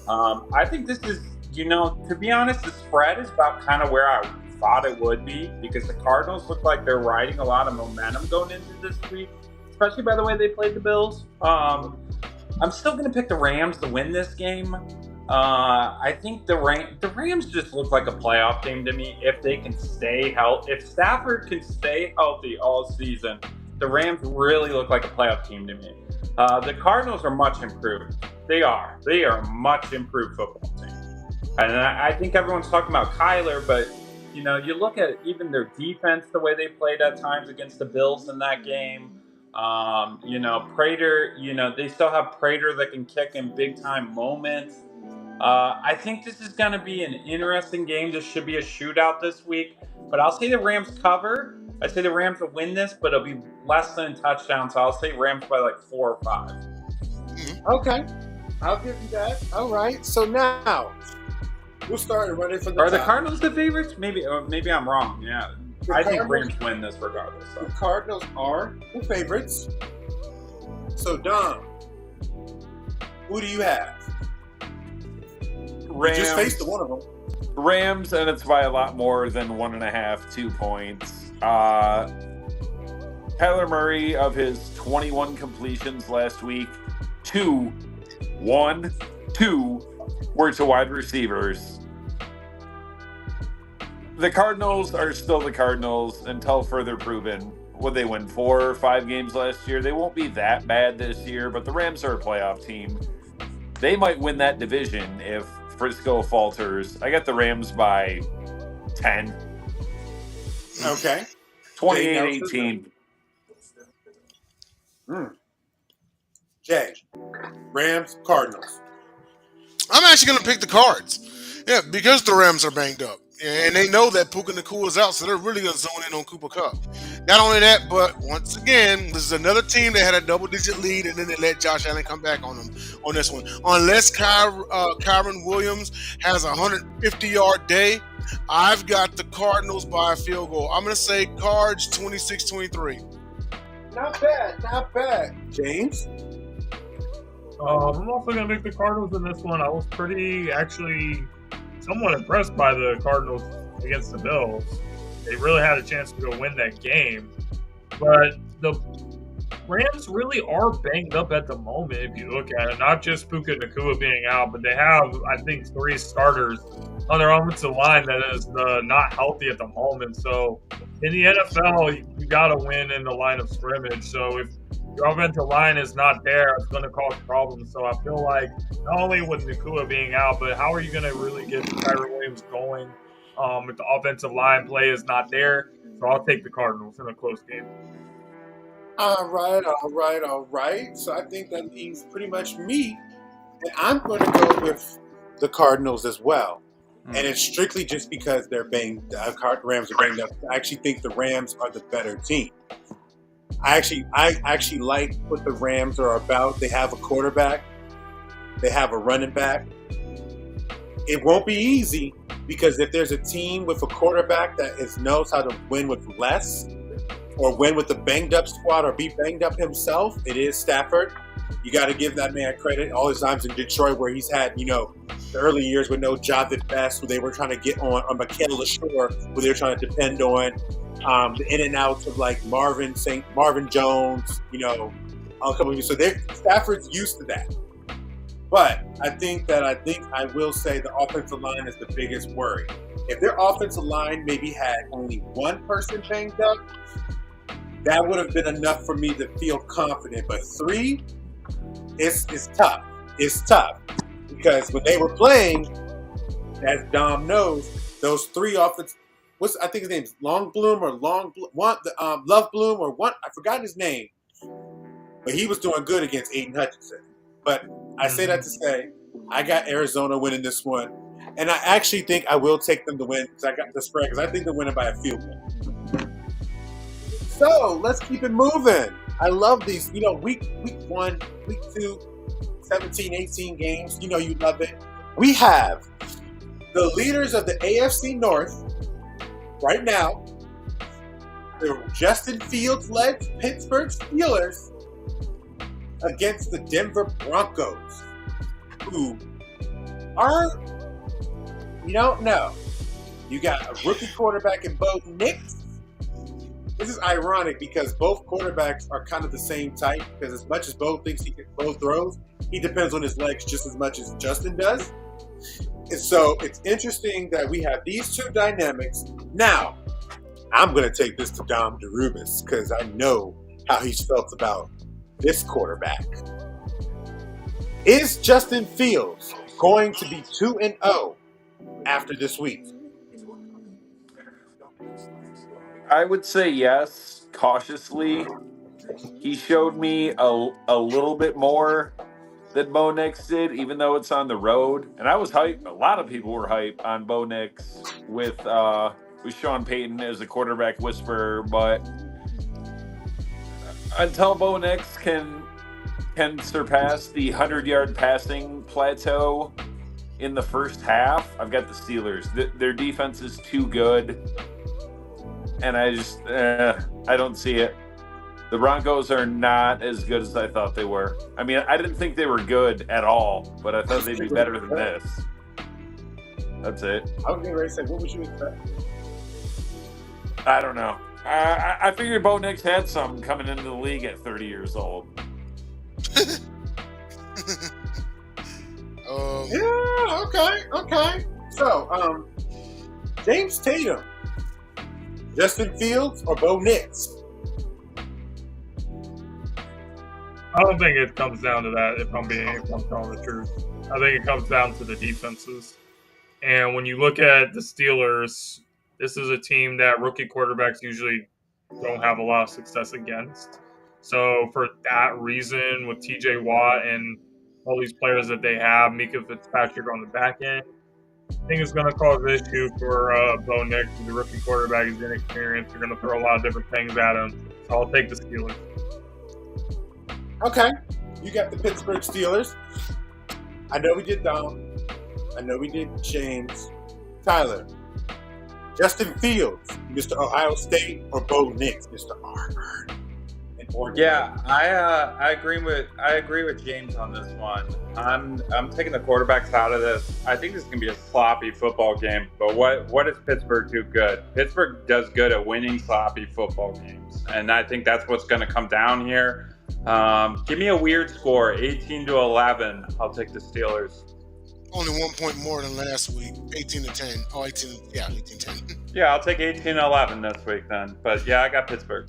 Speaker 6: I think this is, to be honest, the spread is about kind of where I thought it would be, because the Cardinals look like they're riding a lot of momentum going into this week, especially by the way they played the Bills. I'm still going to pick the Rams to win this game. I think the Rams just look like a playoff team to me if they can stay healthy. If Stafford can stay healthy all season, the Rams really look like a playoff team to me. The Cardinals are much improved. They are a much improved football team. And I think everyone's talking about Kyler, but you look at even their defense, the way they played at times against the Bills in that game. Prater, they still have Prater that can kick in big time moments. I think this is going to be an interesting game. This should be a shootout this week, but I'll say the Rams cover. I'd say the Rams will win this, but it'll be less than a touchdown. So I'll say Rams by like 4 or 5.
Speaker 2: Okay, I'll give you that. All right. So now we'll start running from the
Speaker 6: Are
Speaker 2: top.
Speaker 6: the Cardinals the favorites? Maybe I'm wrong. Yeah, I think Rams win this regardless. So.
Speaker 2: The Cardinals are the favorites. So Dom, who do you have?
Speaker 4: Rams.
Speaker 2: You just faced the one of them.
Speaker 4: Rams, and it's by a lot more than 1.5, 2 points. Kyler Murray, of his 21 completions last week, 2 were to wide receivers. The Cardinals are still the Cardinals until further proven. Would they win 4 or 5 games last year? They won't be that bad this year, but the Rams are a playoff team. They might win that division if Frisco falters. I got the Rams by 10.
Speaker 2: Okay.
Speaker 4: 28-18.
Speaker 2: Jay, Rams, Cardinals.
Speaker 3: I'm actually going to pick the Cards. Yeah, because the Rams are banged up. And they know that Puka Nacua is out, so they're really going to zone in on Cooper Kupp. Not only that, but once again, this is another team that had a double-digit lead, and then they let Josh Allen come back on them on this one. Unless Kyron Williams has a 150-yard day, I've got the Cardinals by a field goal. I'm going to say Cards 26-23.
Speaker 2: Not bad. James?
Speaker 1: I'm also going to make the Cardinals in this one. I was somewhat impressed by the Cardinals against the Bills. They really had a chance to go win that game. But the Rams really are banged up at the moment if you look at it. Not just Puka Nacua being out, but they have, I think, 3 starters on their offensive line that is not healthy at the moment. So in the NFL, you got to win in the line of scrimmage. So if your offensive line is not there, it's going to cause problems. So I feel like not only with Nacua being out, but how are you going to really get Kyron Williams going if the offensive line play is not there? So I'll take the Cardinals in a close game.
Speaker 2: All right. So I think that leaves pretty much me. And I'm going to go with the Cardinals as well. And it's strictly just because they're Rams are banged up. I actually think the Rams are the better team. I actually like what the Rams are about. They have a quarterback. They have a running back. It won't be easy because if there's a team with a quarterback that knows how to win with less or win with the banged up squad or be banged up himself, it is Stafford. You got to give that man credit. All his times in Detroit where he's had, the early years with no Jonathan Best, where they were trying to get on, or Michael LaShore, where they were trying to depend on the in and outs of like Marvin Jones, a couple of years. So Stafford's used to that. But I will say the offensive line is the biggest worry. If their offensive line maybe had only one person banged up, that would have been enough for me to feel confident. But 3, it's tough. It's tough. Because when they were playing, as Dom knows, those 3 offense, I think his name's Lovebloom, or one, I forgot his name. But he was doing good against Aiden Hutchinson. But I say that to say, I got Arizona winning this one. And I actually think I will take them to win because I got the spread, because I think they're winning by a field goal. So let's keep it moving. I love these, week 1, week 2, 17, 18 games. You love it. We have the leaders of the AFC North right now. The Justin Fields-led Pittsburgh Steelers against the Denver Broncos, who are, you don't know. You got a rookie quarterback in Bo Nix. This is ironic because both quarterbacks are kind of the same type, because as much as Bo thinks he can throw throws, he depends on his legs just as much as Justin does. And so it's interesting that we have these 2 dynamics. Now, I'm going to take this to Dom DeRubeis because I know how he's felt about this quarterback. Is Justin Fields going to be 2-0 after this week?
Speaker 4: I would say yes, cautiously. He showed me a little bit more than Bo Nix did, even though it's on the road. And I was hyped. A lot of people were hyped on Bo Nix with with Sean Payton as a quarterback whisperer, but until Bo Nix can surpass the 100-yard passing plateau in the first half, I've got the Steelers. Their defense is too good, and I just I don't see it. The Broncos are not as good as I thought they were. I mean, I didn't think they were good at all, but I thought they'd be better than this. That's it.
Speaker 2: I was getting ready to say, what would you expect?
Speaker 4: I don't know. I figured Bo Nix had some coming into the league at 30 years old.
Speaker 2: Yeah, okay. So, James Tatum, Justin Fields, or Bo Nix?
Speaker 1: I don't think it comes down to that, if I'm telling the truth. I think it comes down to the defenses. And when you look at the Steelers, this is a team that rookie quarterbacks usually don't have a lot of success against. So for that reason, with TJ Watt and all these players that they have, Mika Fitzpatrick on the back end, I think it's going to cause an issue for Bo Nix. The rookie quarterback is inexperienced. They're going to throw a lot of different things at him. So I'll take the Steelers.
Speaker 2: Okay. You got the Pittsburgh Steelers. I know we did Dom. I know we did James. Tyler. Justin Fields, Mr. Ohio State, or Bo Nix, Mr. Harvard.
Speaker 6: Yeah, I agree with James on this one. I'm taking the quarterbacks out of this. I think this is gonna be a sloppy football game. But what does Pittsburgh do good? Pittsburgh does good at winning sloppy football games, and I think that's what's gonna come down here. Give me a weird score, 18-11. I'll take the Steelers.
Speaker 3: Only 1 point more than last week, 18-10. Oh, 18-10.
Speaker 6: Yeah, I'll take 18-11 this week then. But yeah, I got Pittsburgh.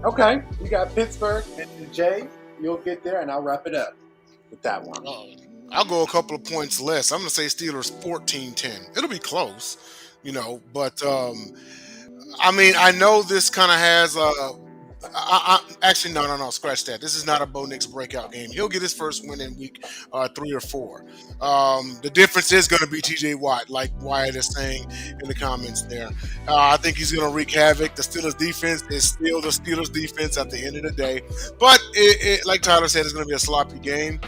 Speaker 2: Okay, you got Pittsburgh, and Jay, you'll get there, and I'll wrap it up with that one.
Speaker 3: I'll go a couple of points less. I'm going to say Steelers 14-10. It'll be close, but I mean, I know this kind of has actually, no, scratch that. This is not a Bo Nix breakout game. He'll get his first win in week 3 or 4. The difference is going to be TJ Watt, like Wyatt is saying in the comments there. I think he's going to wreak havoc. The Steelers defense is still the Steelers defense at the end of the day. But like Tyler said, it's going to be a sloppy game.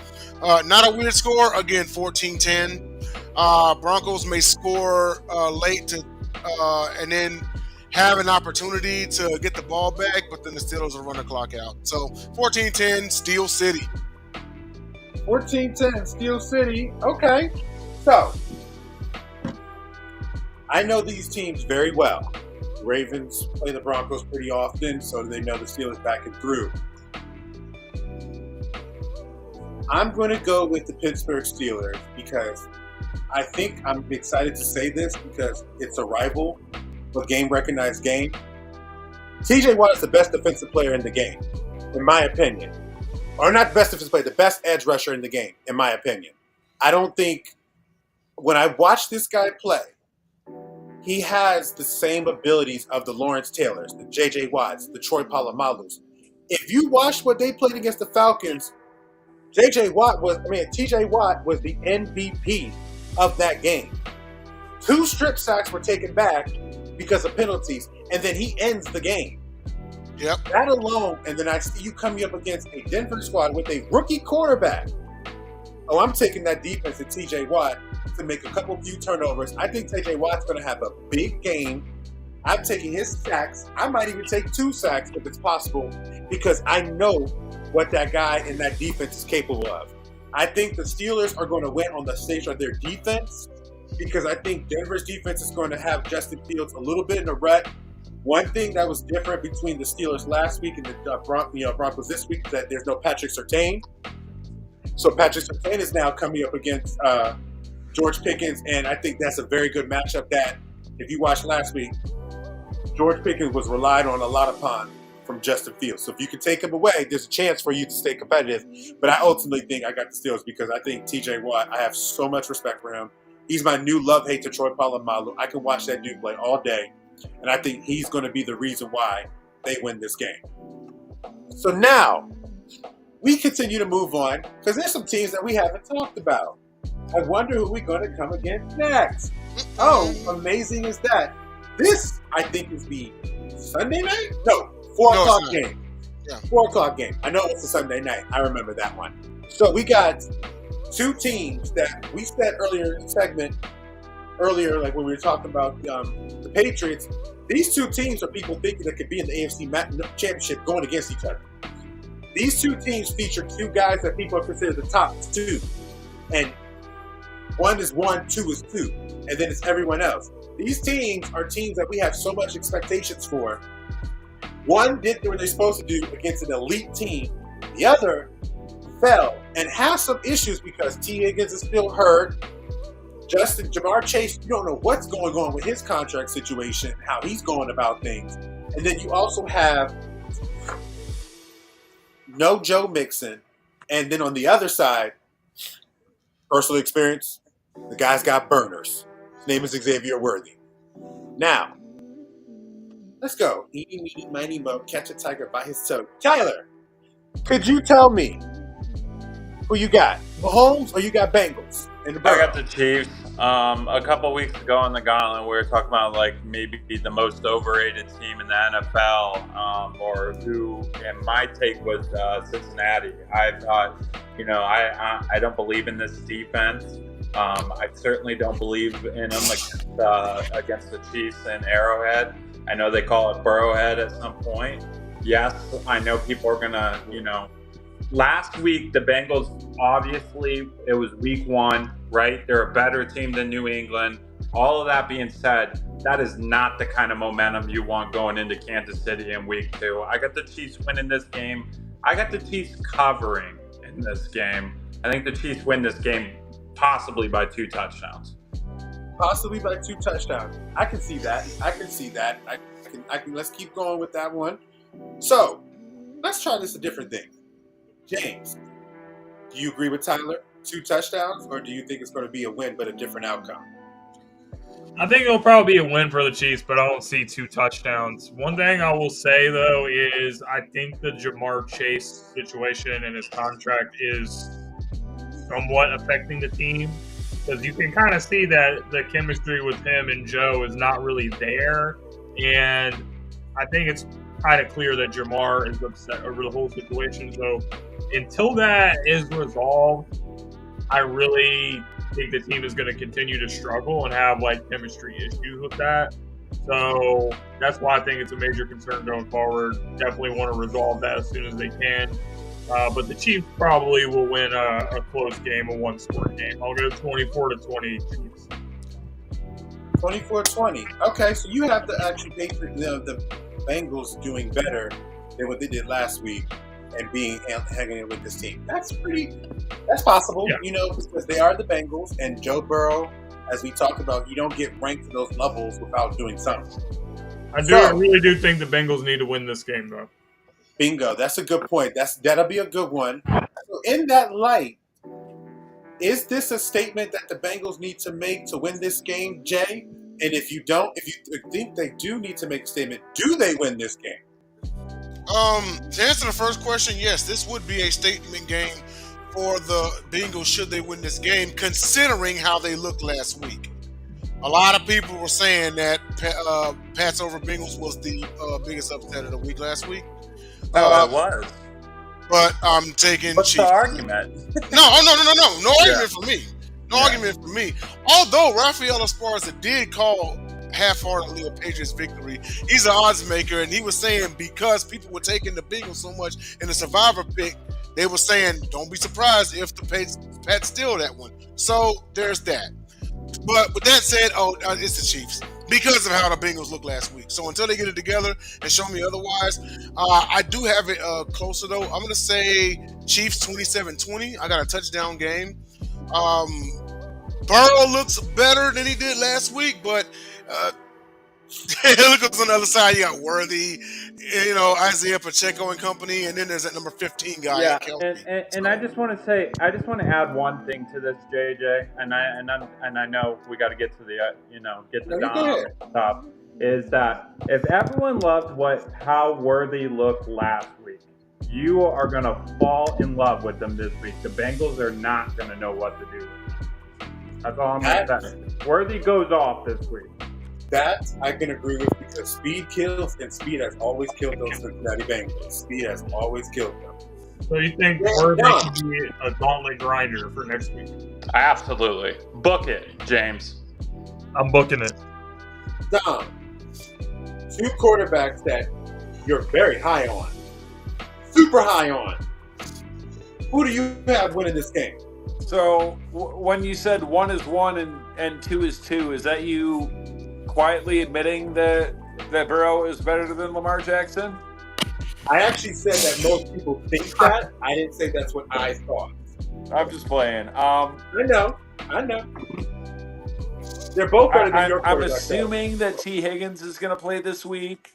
Speaker 3: Not a weird score. Again, 14-10. Broncos may score late and then have an opportunity to get the ball back, but then the Steelers will run the clock out. So 14-10, Steel City.
Speaker 2: 14-10, Steel City. Okay. So, I know these teams very well. The Ravens play the Broncos pretty often, so they know the Steelers back and through. I'm going to go with the Pittsburgh Steelers because I think I'm excited to say this because it's a rival. A game-recognized game. TJ Watt is the best defensive player in the game, in my opinion. Or not the best defensive player, the best edge rusher in the game, in my opinion. I don't think, when I watch this guy play, he has the same abilities of the Lawrence Taylors, the J.J. Watts, the Troy Polomalus. If you watch what they played against the Falcons, TJ Watt was the MVP of that game. 2 strip sacks were taken back because of penalties, and then he ends the game.
Speaker 3: Yep.
Speaker 2: That alone, and then I see you coming up against a Denver squad with a rookie quarterback. Oh, I'm taking that defense at TJ Watt to make a few turnovers. I think TJ Watt's going to have a big game. I'm taking his sacks. I might even take 2 sacks if it's possible because I know what that guy in that defense is capable of. I think the Steelers are going to win on the stage of their defense, because I think Denver's defense is going to have Justin Fields a little bit in a rut. One thing that was different between the Steelers last week and the Broncos this week is that there's no Patrick Surtain. So Patrick Surtain is now coming up against George Pickens, and I think that's a very good matchup that, if you watched last week, George Pickens was relied on a lot upon from Justin Fields. So if you can take him away, there's a chance for you to stay competitive. But I ultimately think I got the Steelers because I think TJ Watt, I have so much respect for him. He's my new love-hate to Troy Polamalu. I can watch that dude play all day, and I think he's going to be the reason why they win this game. So now, we continue to move on, because there's some teams that we haven't talked about. I wonder who we're going to come against next. Oh, amazing is that. This, I think, is the Sunday night? No, 4 o'clock game.
Speaker 3: Yeah.
Speaker 2: 4 o'clock game. I know it's a Sunday night. I remember that one. So we got two teams that we said earlier in the segment, like when we were talking about the Patriots. These two teams are people thinking that could be in the AFC Championship going against each other. These two teams feature two guys that people consider the top two. And one is 1, 2 is 2. And then it's everyone else. These teams are teams that we have so much expectations for. One did what they're supposed to do against an elite team. The other fell and has some issues because T. Higgins is still hurt. Jamar Chase, you don't know what's going on with his contract situation, how he's going about things. And then you also have no Joe Mixon. And then on the other side, personal experience, the guy's got burners. His name is Xavier Worthy. Now, let's go. Eeny, meeny, miny, mo, catch a tiger by his toe. Tyler, could you tell me who you got? Mahomes or you got Bengals?
Speaker 6: I got the Chiefs. A couple weeks ago on the Gauntlet, we were talking about like maybe the most overrated team in the NFL, or who, and my take was Cincinnati. I thought, I don't believe in this defense. I certainly don't believe in them against the Chiefs and Arrowhead. I know they call it Burrowhead at some point. Yes, I know people are gonna, last week, the Bengals, obviously, it was week 1, right? They're a better team than New England. All of that being said, that is not the kind of momentum you want going into Kansas City in week 2. I got the Chiefs winning this game. I got the Chiefs covering in this game. I think the Chiefs win this game possibly by 2 touchdowns.
Speaker 2: Possibly by 2 touchdowns. I can see that. I can. Let's keep going with that one. So, let's try this a different thing. James, do you agree with Tyler? 2 touchdowns, or do you think it's going to be a win but a different outcome?
Speaker 1: I think it'll probably be a win for the Chiefs, but I don't see 2 touchdowns. One thing I will say, though, is I think the Jamar Chase situation and his contract is somewhat affecting the team, because you can kind of see that the chemistry with him and Joe is not really there, and I think it's kind of clear that Jamar is upset over the whole situation. So until that is resolved, I really think the team is going to continue to struggle and have chemistry issues with that. So that's why I think it's a major concern going forward. Definitely want to resolve that as soon as they can. But the Chiefs probably will win a close game, a 1-score game. I'll go 24-20 Chiefs.
Speaker 2: 24-20. Okay, so you have to actually make the Bengals doing better than what they did last week and hanging in with this team. That's possible, because they are the Bengals, and Joe Burrow, as we talked about, you don't get ranked to those levels without doing something.
Speaker 1: I really do think the Bengals need to win this game, though.
Speaker 2: Bingo. That's a good point. That'll be a good one. So in that light, is this a statement that the Bengals need to make to win this game, Jay? And if you think they do need to make a statement, do they win this game?
Speaker 3: To answer the first question, yes, this would be a statement game for the Bengals should they win this game, considering how they looked last week. A lot of people were saying that Pats over Bengals was the biggest upset of the week last week.
Speaker 6: It was.
Speaker 3: But I'm taking
Speaker 6: What's
Speaker 3: Chiefs.
Speaker 6: the argument?
Speaker 3: No argument for me. No argument for me. Although Rafael Esparza did call half-heartedly a Patriots victory, he's an odds maker, and he was saying because people were taking the Bengals so much in the survivor pick, they were saying don't be surprised if the Pats steal that one. So there's that. But with that said, it's the Chiefs because of how the Bengals looked last week. So until they get it together and show me otherwise, I do have it closer though. I'm going to say Chiefs 27-20. I got a touchdown game. Burrow looks better than he did last week, but look on the other side. You got Worthy, Isaiah Pacheco and company, and then there's that number 15 guy.
Speaker 6: Yeah, and I just want to add one thing to this, JJ, and I know we got to get to the get to Dom stuff. Is that if everyone loved how Worthy looked last week, you are going to fall in love with them this week. The Bengals are not going to know what to do. That's all I'm going to say. Worthy goes off this week.
Speaker 2: That I can agree with because speed kills, and speed has always killed those Cincinnati Bengals. Speed has always killed them.
Speaker 1: So you think Worthy should be a gauntlet grinder for next week?
Speaker 6: Absolutely. Book it, James.
Speaker 1: I'm booking it.
Speaker 2: Dom, 2 quarterbacks that you're very high on, super high on. Who do you have winning this game?
Speaker 4: So when you said 1 is 1 and 2 is 2, is that you quietly admitting that Burrow is better than Lamar Jackson?
Speaker 2: I actually said that most people think that. I didn't say that's what I thought.
Speaker 4: I'm just playing.
Speaker 2: I know. They're both better than your
Speaker 4: I'm
Speaker 2: quarterback.
Speaker 4: assuming that T. Higgins is going to play this week,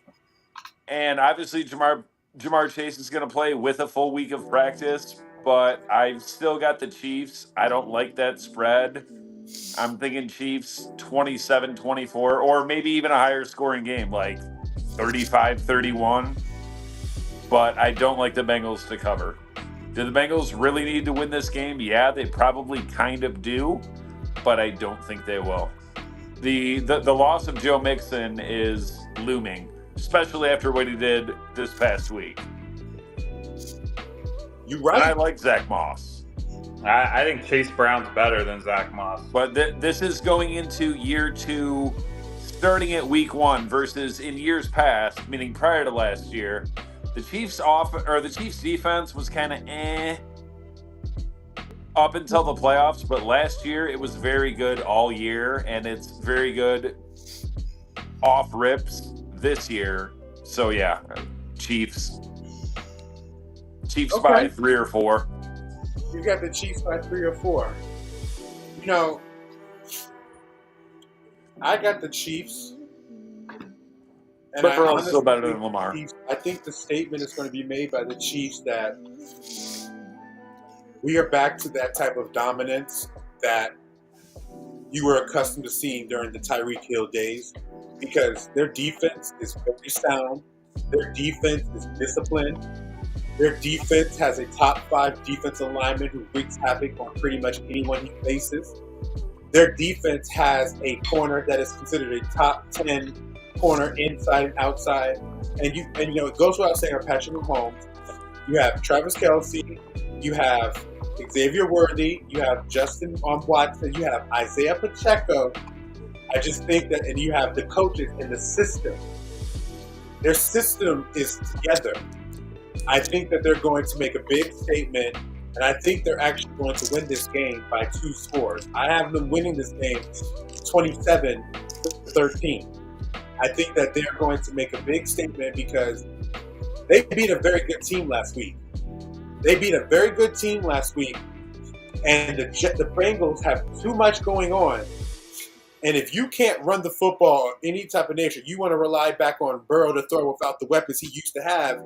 Speaker 4: and obviously Jamar Chase is going to play with a full week of practice, but I've still got the Chiefs. I don't like that spread. I'm thinking Chiefs 27-24, or maybe even a higher scoring game, like 35-31. But I don't like the Bengals to cover. Do the Bengals really need to win this game? Yeah, they probably kind of do, but I don't think they will. The loss of Joe Mixon is looming, especially after what he did this past week.
Speaker 2: You right.
Speaker 4: And I like Zach Moss.
Speaker 6: I think Chase Brown's better than Zach Moss.
Speaker 4: But this is going into year 2, starting at week 1 versus in years past, meaning prior to last year. The Chiefs defense was kind of up until the playoffs, but last year it was very good all year, and it's very good off rips this year. So yeah, Chiefs okay. By 3 or 4.
Speaker 2: You got the Chiefs by 3 or 4. You know, I got the Chiefs.
Speaker 4: But Burrow's still better than Lamar.
Speaker 2: I think the statement is going to be made by the Chiefs that we are back to that type of dominance that you were accustomed to seeing during the Tyreek Hill days, because their defense is very sound. Their defense is disciplined. Their defense has a top 5 defensive lineman who wreaks havoc on pretty much anyone he faces. Their defense has a corner that is considered a top 10 corner inside and outside, and you know it goes without saying, Patrick Mahomes. You have Travis Kelce, you have Xavier Worthy, you have Justin Watson, you have Isaiah Pacheco. I just think that, and you have the coaches and the system. Their system is together. I think that they're going to make a big statement, and I think they're actually going to win this game by 2 scores. I have them winning this game 27-13. I think that they're going to make a big statement because they beat a very good team last week. And the Bengals have too much going on. And if you can't run the football of any type of nature, you want to rely back on Burrow to throw without the weapons he used to have.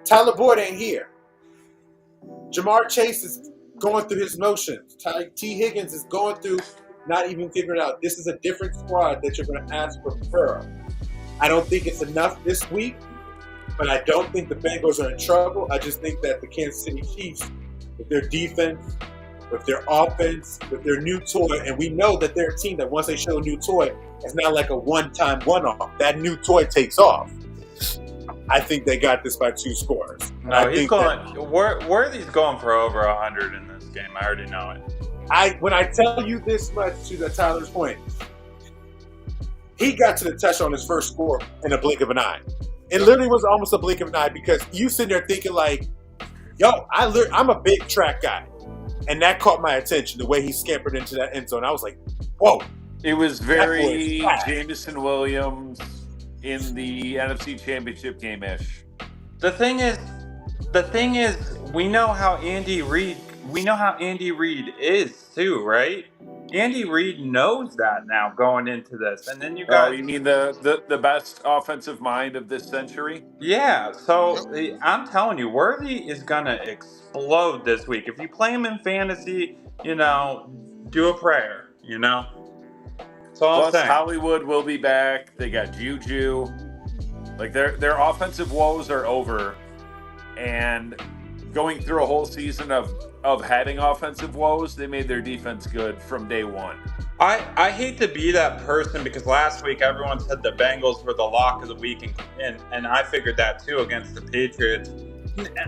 Speaker 2: Tyler Boyd ain't here. Jamar Chase is going through his motions. T. Higgins is going through not even figuring out. This is a different squad that you're going to ask for Burrow. I don't think it's enough this week, but I don't think the Bengals are in trouble. I just think that the Kansas City Chiefs, with their defense, with their offense, with their new toy, and we know that they're a team that once they show a new toy, it's not like a one-time one-off. That new toy takes off. I think they got this by 2 scores.
Speaker 6: No, he's going. Worthy's going for over 100 in this game. I already know it.
Speaker 2: When I tell you this much, to Tyler's point, he got to the touch on his first score in a blink of an eye. It literally was almost a blink of an eye because you sitting there thinking like, yo, I'm a big track guy. And that caught my attention, the way he scampered into that end zone. I was like, whoa.
Speaker 4: It was very Jameson Williams in the NFC Championship game-ish.
Speaker 6: The thing is, we know how Andy Reid is too, right? Andy Reid knows that now going into this, and then you got.
Speaker 4: Oh, you mean the best offensive mind of this century?
Speaker 6: Yeah. So I'm telling you, Worthy is gonna explode this week. If you play him in fantasy, do a prayer. That's all I'm saying.
Speaker 4: Hollywood will be back. They got Juju. Like their offensive woes are over, and going through a whole season of having offensive woes, they made their defense good from day one.
Speaker 6: I hate to be that person because last week everyone said the Bengals were the lock of the week, and I figured that too against the Patriots.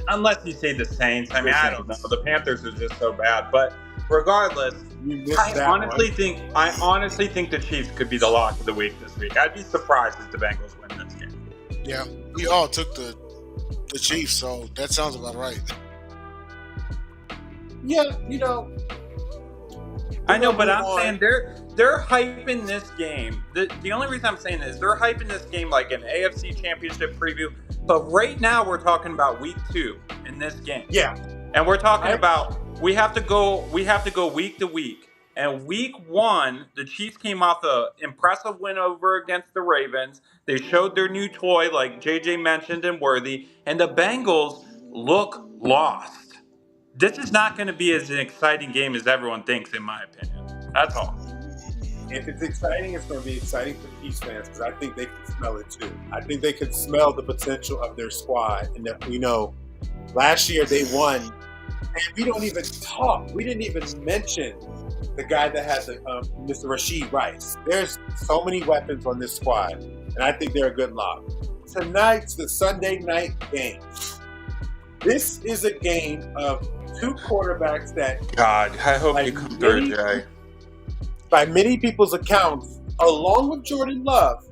Speaker 6: Unless you say the Saints. I mean, I don't know. The Panthers are just so bad. But regardless, I honestly think the Chiefs could be the lock of the week this week. I'd be surprised if the Bengals win this game.
Speaker 3: Yeah, we all took the Chiefs, so that sounds about right.
Speaker 2: Yeah,
Speaker 6: I know, but I'm saying they're hyping this game. The only reason I'm saying this, they're hyping this game like an AFC Championship preview. But right now we're talking about week 2 in this game.
Speaker 2: Yeah,
Speaker 6: and we're talking about we have to go week to week. And week 1, the Chiefs came off an impressive win over against the Ravens. They showed their new toy, like JJ mentioned, and Worthy. And the Bengals look lost. This is not going to be as an exciting game as everyone thinks, in my opinion. That's all.
Speaker 2: If it's exciting, it's going to be exciting for Chiefs fans because I think they can smell it too. I think they can smell the potential of their squad. And that last year they won, and we don't even talk. We didn't even mention the guy that had the Mr. Rashid Rice. There's so many weapons on this squad, and I think they're a good lock. Tonight's the Sunday night game. This is a game of 2 quarterbacks that
Speaker 6: God, I hope you come through, Jay.
Speaker 2: By many people's accounts, along with Jordan Love,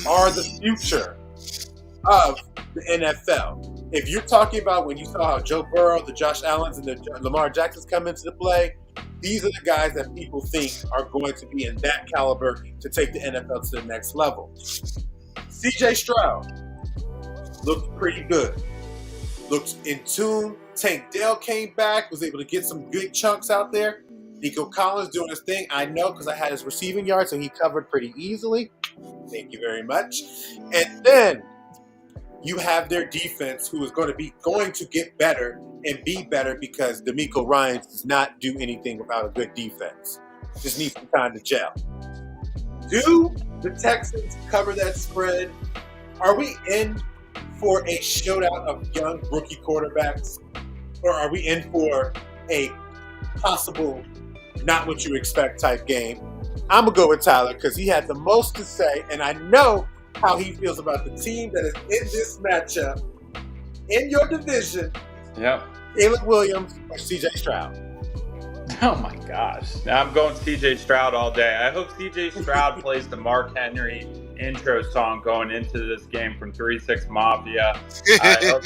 Speaker 2: are the future of the NFL. If you're talking about when you saw how Joe Burrow, the Josh Allens, and the Lamar Jacksons come into the play, these are the guys that people think are going to be in that caliber to take the NFL to the next level. CJ Stroud looked pretty good. Looked in tune. Tank Dell came back, was able to get some good chunks out there. Nico Collins doing his thing. I know because I had his receiving yards, so he covered pretty easily. Thank you very much. And then you have their defense, who is going to get better and be better because DeMeco Ryans does not do anything without a good defense. Just needs some time to gel. Do the Texans cover that spread? Are we in for a shootout of young rookie quarterbacks? Or are we in for a possible not what you expect type game? I'm going to go with Tyler because he had the most to say, and I know how he feels about the team that is in this matchup in your division.
Speaker 6: Yep.
Speaker 2: Caleb Williams or CJ Stroud.
Speaker 6: Oh my gosh. Now I'm going CJ Stroud all day. I hope CJ Stroud plays the Mark Henry intro song going into this game from 3-6 Mafia. I hope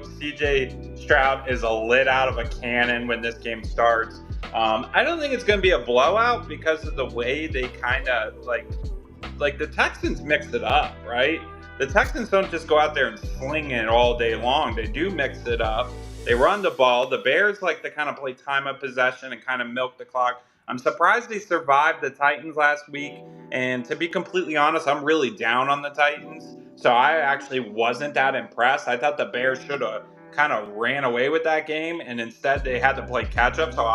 Speaker 6: CJ Stroud is lit out of a cannon when this game starts. I don't think it's going to be a blowout because of the way they kind of like the Texans mix it up, right? The Texans don't just go out there and sling it all day long. They do mix it up. They run the ball. The Bears like to kind of play time of possession and kind of milk the clock. I'm surprised they survived the Titans last week. And to be completely honest, I'm really down on the Titans. So I actually wasn't that impressed. I thought the Bears should have kind of ran away with that game. And instead they had to play catch up. So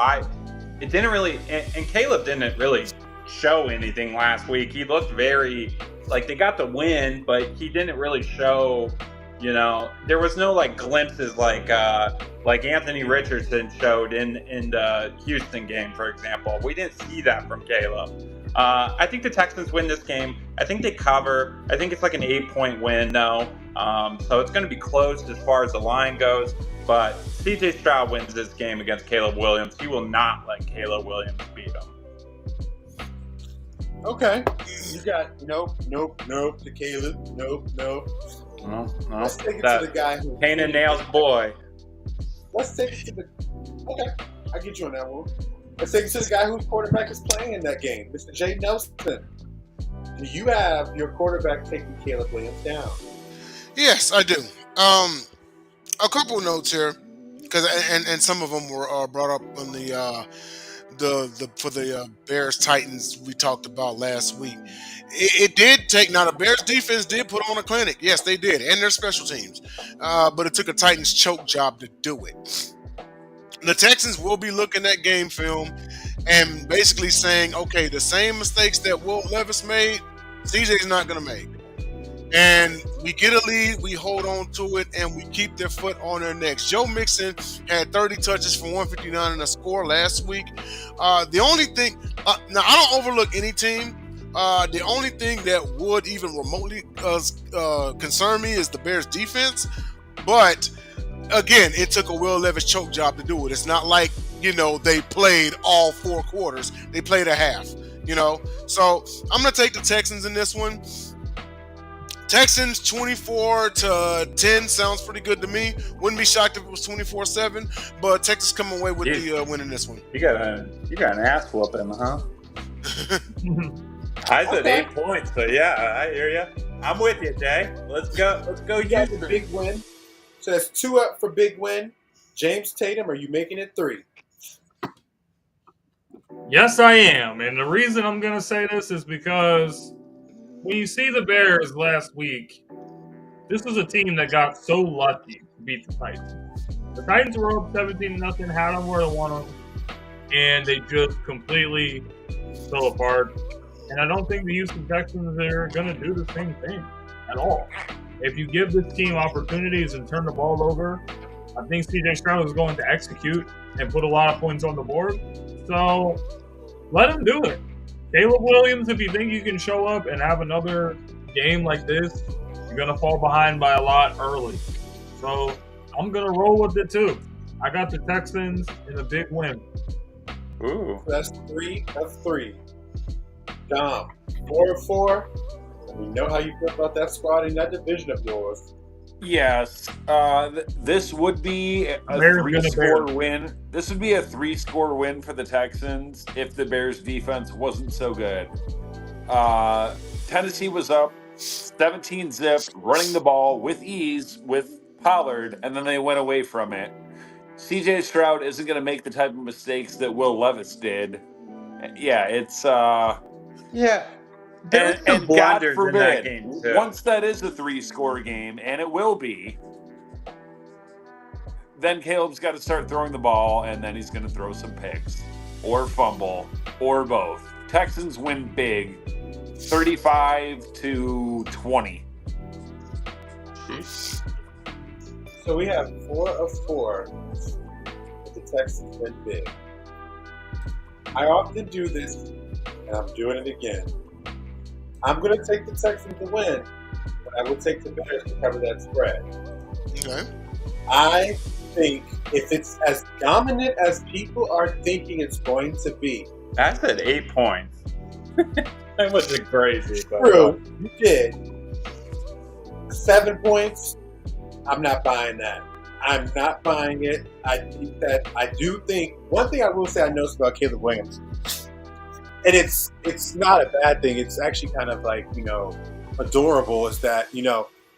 Speaker 6: it didn't really, and Caleb didn't really show anything last week. He looked very, they got the win, but he didn't really show, there was no glimpses like Anthony Richardson showed in the Houston game, for example. We didn't see that from Caleb. I think the Texans win this game. I think they cover. I think it's an 8-point win, though. So it's going to be close as far as the line goes. But CJ Stroud wins this game against Caleb Williams. He will not let Caleb Williams beat him.
Speaker 2: Okay. You got nope to Caleb. Nope.
Speaker 6: No.
Speaker 2: Let's take it to the guy who
Speaker 6: Pain and Nails boy.
Speaker 2: Let's take it to the. Okay, I get you on that one. Let's take it to the guy whose quarterback is playing in that game, Mr. Jay Nelson. Do you have your quarterback taking Caleb Williams down?
Speaker 3: Yes, I do. A couple notes here, because and some of them were brought up on the Bears Titans we talked about last week. It did take. Now the Bears defense did put on a clinic. Yes, they did, and their special teams. But it took a Titans choke job to do it. The Texans will be looking at game film and basically saying, okay, the same mistakes that Will Levis made, CJ's not going to make. And we get a lead, we hold on to it, and we keep their foot on their necks. Joe Mixon had 30 touches for 159 and a score last week. The only thing, now I don't overlook any team. The only thing that would even remotely concern me is the Bears defense. But again, it took a Will Levis choke job to do it. It's not like, they played all 4 quarters. They played a half, So I'm going to take the Texans in this one. Texans 24-10 sounds pretty good to me. Wouldn't be shocked if it was 24-7, but Texas come away with the win in this one.
Speaker 6: You got an ass whooping, huh? I said 8 points, so yeah, I hear you. I'm with you, Jay. Let's go.
Speaker 2: You got the big win. So that's 2 up for big win. James Tatum, are you making it 3?
Speaker 1: Yes, I am. And the reason I'm going to say this is because when you see the Bears last week, this was a team that got so lucky to beat the Titans. The Titans were up 17-0, had them where they want them, and they just completely fell apart. And I don't think the Houston Texans are going to do the same thing at all. If you give this team opportunities and turn the ball over, I think C.J. Stroud is going to execute and put a lot of points on the board. So let him do it. Caleb Williams, if you think you can show up and have another game like this, you're going to fall behind by a lot early. So I'm going to roll with it too. I got the Texans in a big win.
Speaker 6: Ooh.
Speaker 2: That's 3. That's 3. Dom, 4-4. We know how you feel about that squad in that division of yours.
Speaker 4: Yes, this would be a 3-score win. This would be a 3-score win for the Texans if the Bears' defense wasn't so good. Tennessee was up 17-0, running the ball with ease with Pollard, and then they went away from it. C.J. Stroud isn't going to make the type of mistakes that Will Levis did. Yeah, it's
Speaker 6: yeah. There were some blunders in that game too.
Speaker 4: Once that is a 3-score game, and it will be, then Caleb's got to start throwing the ball, and then he's going to throw some picks or fumble or both. Texans win big, 35-20.
Speaker 2: So we have 4 of 4. The Texans win big. I often do this, and I'm doing it again. I'm going to take the Texans to win, but I will take the Bears to cover that spread.
Speaker 3: Okay.
Speaker 2: I think if it's as dominant as people are thinking it's going to be.
Speaker 6: I said 8 points. That wasn't crazy.
Speaker 2: True, you did. 7 points, I'm not buying that. I'm not buying it. I do think, one thing I will say I noticed about Caleb Williams, and it's not a bad thing. It's actually kind of like, adorable, is that,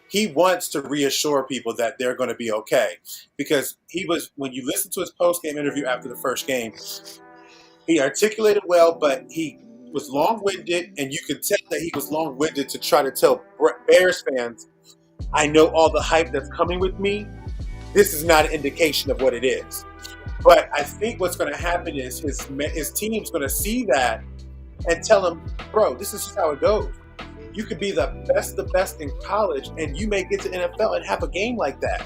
Speaker 2: he wants to reassure people that they're going to be okay. Because when you listen to his post-game interview after the first game, he articulated well, but he was long-winded, and you could tell that he was long-winded to try to tell Bears fans, I know all the hype that's coming with me. This is not an indication of what it is. But I think what's going to happen is his team's going to see that and tell him, bro, this is just how it goes. You could be the best in college, and you may get to NFL and have a game like that.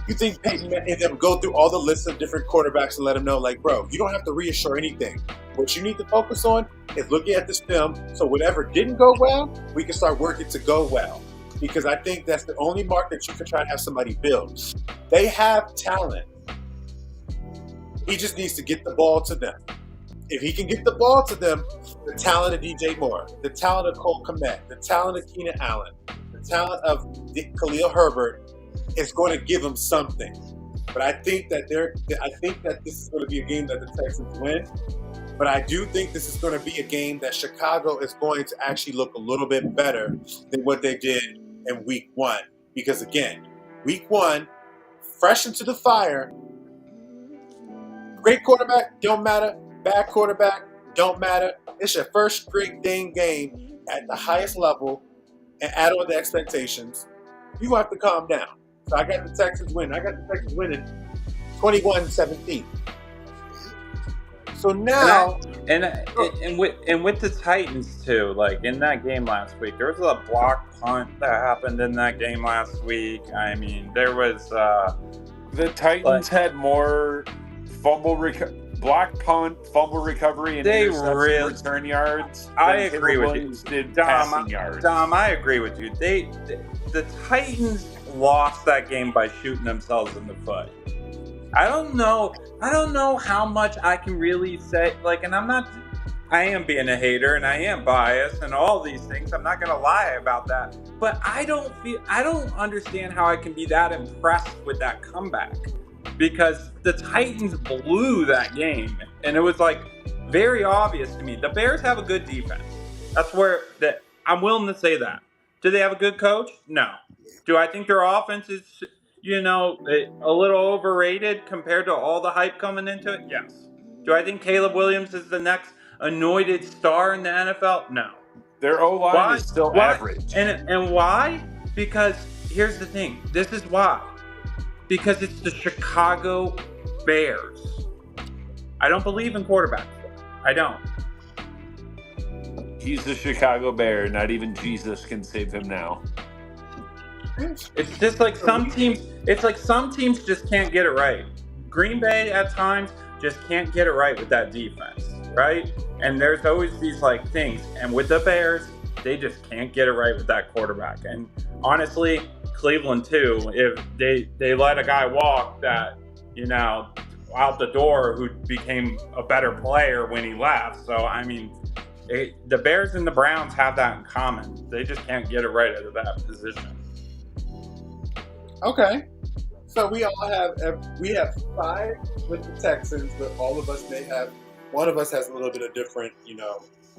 Speaker 2: You think Peyton and them go through all the lists of different quarterbacks and let them know, like, bro, you don't have to reassure anything. What you need to focus on is looking at this film, so whatever didn't go well, we can start working to go well. Because I think that's the only mark that you can try to have somebody build. They have talent. He just needs to get the ball to them. If he can get the ball to them, the talent of DJ Moore, the talent of Cole Kmet, the talent of Keenan Allen, the talent of Khalil Herbert is going to give him something. But I think that this is going to be a game that the Texans win. But I do think this is going to be a game that Chicago is going to actually look a little bit better than what they did in week 1. Because again, week 1, fresh into the fire, great quarterback, don't matter. Bad quarterback, don't matter. It's your first great dang game at the highest level and add on the expectations. You have to calm down. So I got the Texans winning. I got the Texans winning 21-17. So now,
Speaker 6: and with the Titans too, like in that game last week, there was a block punt that happened in that game last week. I mean, there was
Speaker 4: the Titans had more block punt, fumble recovery, and interception return yards.
Speaker 6: I agree with you.
Speaker 4: Did passing yards.
Speaker 6: Dom, I agree with you. The Titans lost that game by shooting themselves in the foot. I don't know how much I can really say, like, and I am being a hater and I am biased and all these things. I'm not going to lie about that. But I don't understand how I can be that impressed with that comeback, because the Titans blew that game and it was like very obvious to me. The Bears have a good defense. I'm willing to say that. Do they have a good coach? No. Do I think their offense is, a little overrated compared to all the hype coming into it? Yes. Do I think Caleb Williams is the next anointed star in the NFL? No.
Speaker 4: Their O-line is still average.
Speaker 6: And why? Because here's the thing. This is why. Because it's the Chicago Bears. I don't believe in quarterbacks. I don't.
Speaker 4: He's the Chicago Bear. Not even Jesus can save him now.
Speaker 6: It's just like some teams. It's like some teams just can't get it right. Green Bay at times just can't get it right with that defense, right? And there's always these like things. And with the Bears, they just can't get it right with that quarterback. And honestly, Cleveland too. If they let a guy walk that out the door who became a better player when he left. So I mean, the Bears and the Browns have that in common. They just can't get it right out of that position.
Speaker 2: Okay, so we have 5 with the Texans, but all of us may have, one of us has a little bit of different,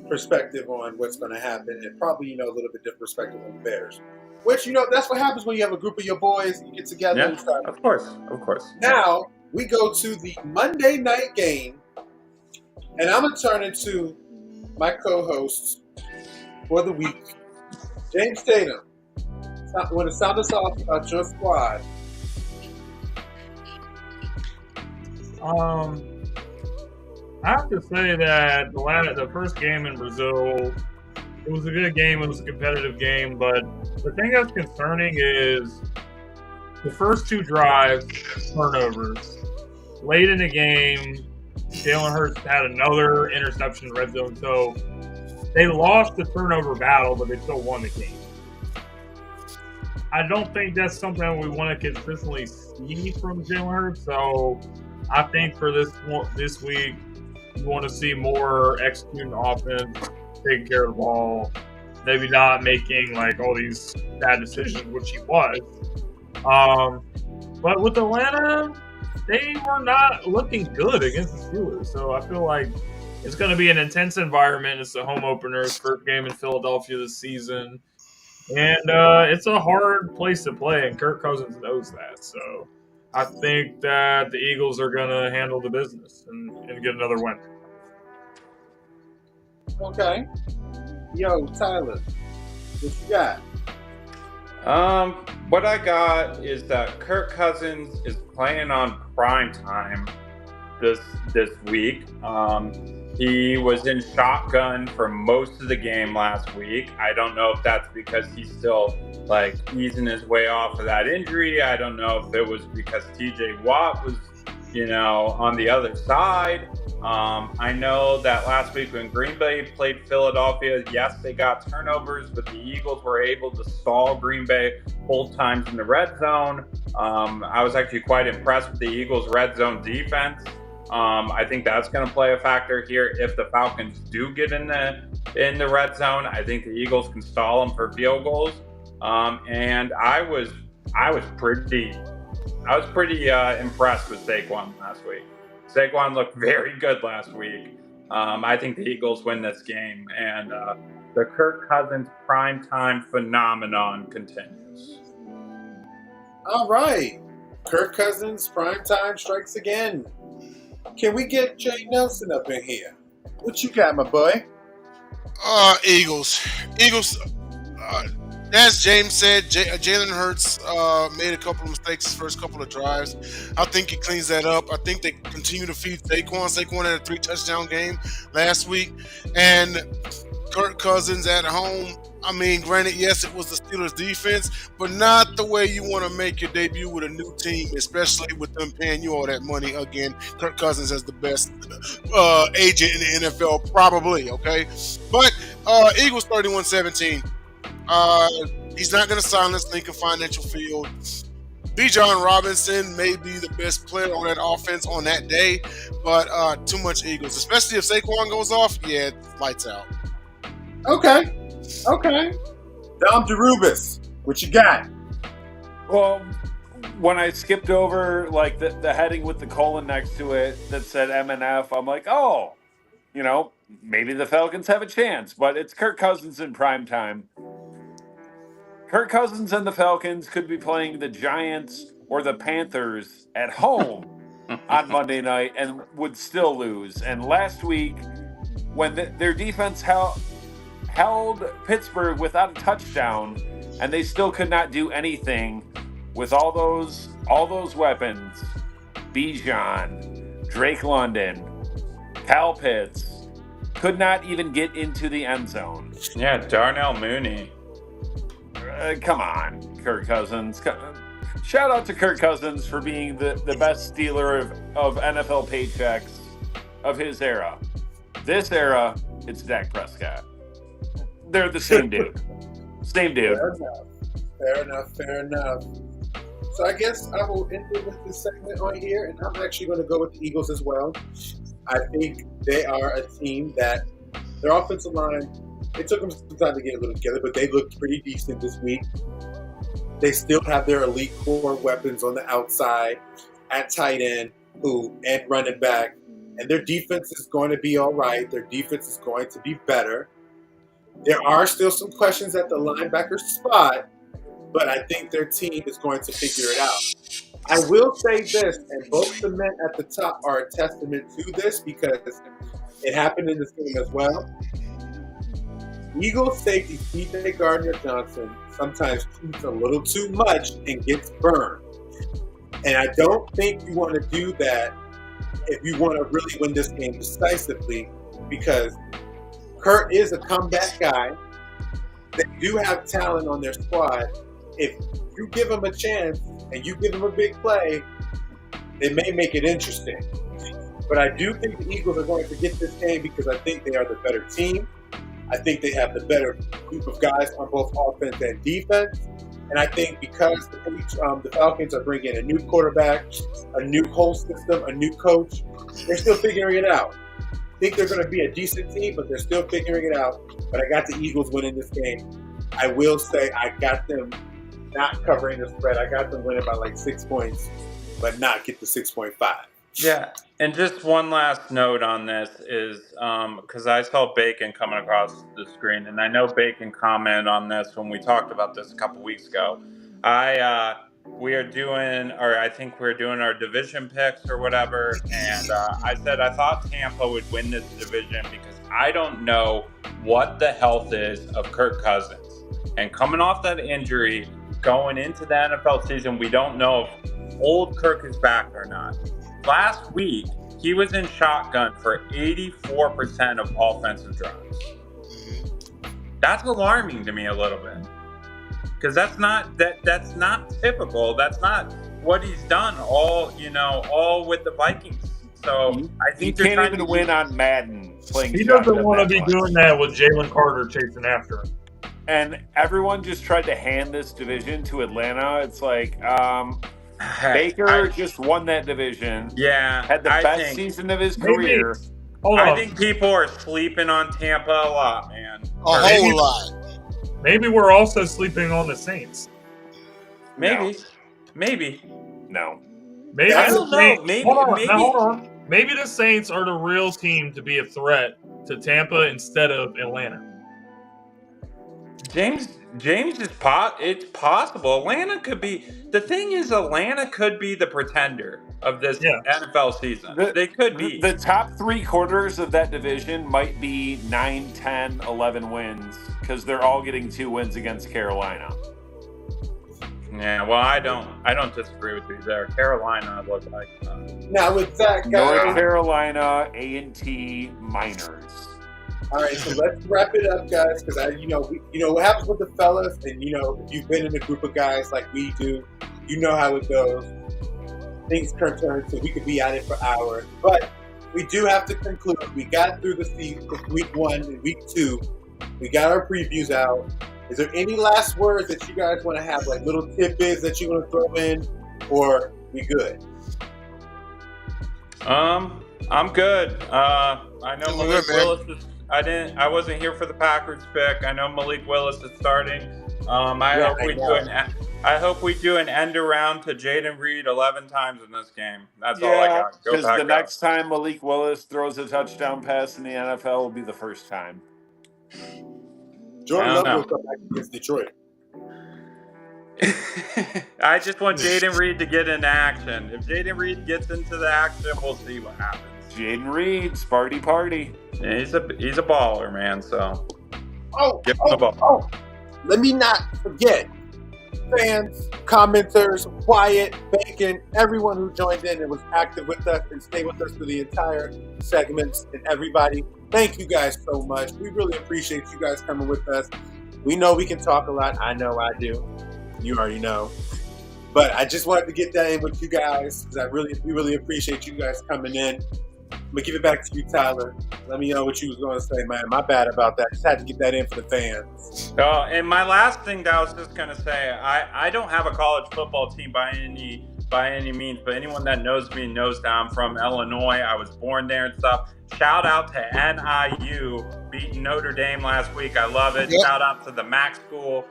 Speaker 2: perspective on what's going to happen, and probably, a little bit different perspective on the Bears. Which, that's what happens when you have a group of your boys, you get together and start.
Speaker 6: Of course.
Speaker 2: Now, we go to the Monday night game, and I'm going to turn it to my co-hosts for the week, James Tatum. Want to sound us off about your squad?
Speaker 1: I have to say that the first game in Brazil, it was a good game. It was a competitive game, but the thing that's concerning is the first 2 drives, turnovers. Late in the game, Jalen Hurts had another interception in the red zone, so they lost the turnover battle, but they still won the game. I don't think that's something we want to consistently see from Jalen Hurts. So I think for this week, you want to see more executing offense, taking care of the ball, maybe not making like all these bad decisions, which he was. But with Atlanta, they were not looking good against the Steelers. So I feel like it's going to be an intense environment. It's the home openers, first game in Philadelphia this season. And it's a hard place to play, and Kirk Cousins knows that. So I think that the Eagles are going to handle the business and get another win.
Speaker 2: Okay. Yo, Tyler, what you got?
Speaker 6: What I got is that Kirk Cousins is playing on prime time this week. He was in shotgun for most of the game last week. I don't know if that's because he's still like easing his way off of that injury. I don't know if it was because TJ Watt was, on the other side. I know that last week when Green Bay played Philadelphia, yes, they got turnovers, but the Eagles were able to stall Green Bay both times in the red zone. I was actually quite impressed with the Eagles' red zone defense. I think that's going to play a factor here. If the Falcons do get in the red zone, I think the Eagles can stall them for field goals. And I was pretty impressed with Saquon last week. Saquon looked very good last week. I think the Eagles win this game, and the Kirk Cousins primetime phenomenon continues.
Speaker 2: All right, Kirk Cousins primetime strikes again. Can we get Jay Nelson up in here? What you got, my boy?
Speaker 3: Eagles. as James said, Jalen Hurts made a couple of mistakes his first couple of drives. I think he cleans that up. I think they continue to feed Saquon. Saquon had a 3-touchdown game last week. And Kirk Cousins at home. I mean, granted, yes, it was the Steelers' defense, but not the way you want to make your debut with a new team, especially with them paying you all that money. Again, Kirk Cousins has the best agent in the NFL, probably, okay? But Eagles 31-17. He's not going to silence Lincoln Financial Field. Bijan Robinson may be the best player on that offense on that day, but too much Eagles, especially if Saquon goes off. Yeah, lights out.
Speaker 2: Okay. Dom DeRubeis, what you got?
Speaker 4: Well, when I skipped over like the heading with the colon next to it that said MNF, I'm like, oh, maybe the Falcons have a chance, but it's Kirk Cousins in prime time. Kirk Cousins and the Falcons could be playing the Giants or the Panthers at home on Monday night and would still lose. And last week, when their defense held Pittsburgh without a touchdown, and they still could not do anything with all those weapons. Bijan, Drake London, Kyle Pitts could not even get into the end zone.
Speaker 6: Yeah, Darnell Mooney.
Speaker 4: Come on, Kirk Cousins. Shout out to Kirk Cousins for being the best stealer of NFL paychecks of his era. This era, it's Dak Prescott. They're the same dude. Same dude.
Speaker 2: Fair enough. So I guess I will end it with this segment on here, and I'm actually going to go with the Eagles as well. I think they are a team that their offensive line, it took them some time to get a little together, but they looked pretty decent this week. They still have their elite core weapons on the outside, at tight end, and running back. And their defense is going to be all right. Their defense is going to be better. There are still some questions at the linebacker spot, but I think their team is going to figure it out. I will say this, and both the men at the top are a testament to this because it happened in this game as well. Eagles safety C.J. Gardner-Johnson sometimes shoots a little too much and gets burned. And I don't think you want to do that if you want to really win this game decisively, because Kurt is a comeback guy. They do have talent on their squad. If you give them a chance and you give them a big play, it may make it interesting. But I do think the Eagles are going to get this game because I think they are the better team. I think they have the better group of guys on both offense and defense. And I think because the Falcons are bringing a new quarterback, a new whole system, a new coach, they're still figuring it out. I think they're going to be a decent team, but they're still figuring it out. But I got the Eagles winning this game. I will say I got them not covering the spread. I got them winning by like 6 points, but not get the 6.5.
Speaker 6: Yeah, and just one last note on this is because I saw Bacon coming across the screen, and I know Bacon commented on this when we talked about this a couple weeks ago. I think we're doing our division picks or whatever, and I said I thought Tampa would win this division because I don't know what the health is of Kirk Cousins. And coming off that injury, going into the NFL season, we don't know if old Kirk is back or not. Last week, he was in shotgun for 84% of offensive drives. That's alarming to me a little bit, because that's not typical. That's not what he's done all with the Vikings. So I think
Speaker 4: he can't even win on Madden playing.
Speaker 1: He doesn't want to be doing that with Jalen Carter chasing after him.
Speaker 4: And everyone just tried to hand this division to Atlanta. It's like Baker just won that division.
Speaker 6: Yeah,
Speaker 4: had the best season of his career.
Speaker 6: I think people are sleeping on Tampa a lot, man.
Speaker 3: A whole lot.
Speaker 1: Maybe we're also sleeping on the Saints.
Speaker 6: Maybe.
Speaker 4: No.
Speaker 1: Maybe
Speaker 6: I don't know.
Speaker 1: Hold on. Maybe the Saints are the real team to be a threat to Tampa instead of Atlanta.
Speaker 6: James is it's possible. Atlanta could be. The thing is, Atlanta could be the pretender of this NFL season. They could be.
Speaker 4: The top 3 quarters of that division might be 9, 10, 11 wins because they're all getting 2 wins against Carolina.
Speaker 6: Yeah, well, I don't disagree with you there. Carolina looks like.
Speaker 2: Now with that, guys,
Speaker 4: North Carolina, A&T, Miners.
Speaker 2: All right, so let's wrap it up, guys, because what happens with the fellas, and if you've been in a group of guys like we do, you know how it goes. Things can turn, so we could be at it for hours, but we do have to conclude. We got through the season, week 1 and week 2. We got our previews out. Is there any last words that you guys want to have, like little tidbits that you want to throw in, or we good?
Speaker 6: I'm good. I know Malik Willis is. I wasn't here for the Packers pick. I know Malik Willis is starting. I hope we do an end around to Jaden Reed 11 times in this game. That's all I got. Go
Speaker 4: because the
Speaker 6: Packers.
Speaker 4: next time Malik Willis throws a touchdown pass in the NFL will be the first time.
Speaker 2: Jordan Love will come back against Detroit.
Speaker 6: I just want Jaden Reed to get into action. If Jaden Reed gets into the action, we'll see what happens.
Speaker 4: Jaden Reed, Sparty Party.
Speaker 6: Yeah, he's a baller, man. So
Speaker 2: give him the ball. Let me not forget, fans, commenters, Wyatt, Bacon, everyone who joined in and was active with us and stayed with us through the entire segments, and everybody. Thank you guys so much. We really appreciate you guys coming with us. We know we can talk a lot. I know I do. You already know. But I just wanted to get that in with you guys because we really appreciate you guys coming in. I'm going to give it back to you, Tyler. Let me know what you was going to say, man. My bad about that. Just had to get that in for the fans.
Speaker 6: And my last thing that I was just going to say, I don't have a college football team by any means, but anyone that knows me knows that I'm from Illinois. I was born there and stuff. Shout out to NIU beating Notre Dame last week. I love it. Yep. Shout out to the MAC school.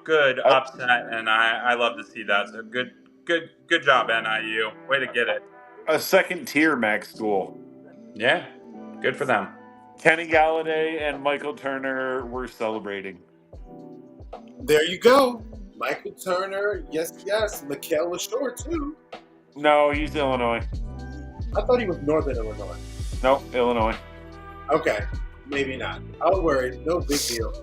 Speaker 6: Good upset, and I love to see that. So good job, NIU. Way to get it.
Speaker 4: A second-tier MAC school.
Speaker 6: Yeah, good for them.
Speaker 4: Kenny Galladay and Michael Turner were celebrating.
Speaker 2: There you go. Michael Turner, yes. Mikael LaShore, too.
Speaker 4: No, he's Illinois.
Speaker 2: I thought he was Northern Illinois.
Speaker 4: Nope, Illinois.
Speaker 2: Okay, maybe not. Don't worry, no big deal.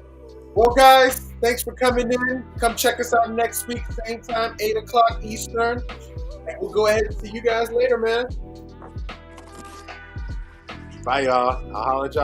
Speaker 2: Well, guys, thanks for coming in. Come check us out next week, same time, 8 o'clock Eastern. And we'll go ahead and see you guys later, man. Bye, y'all. I'll holler at y'all.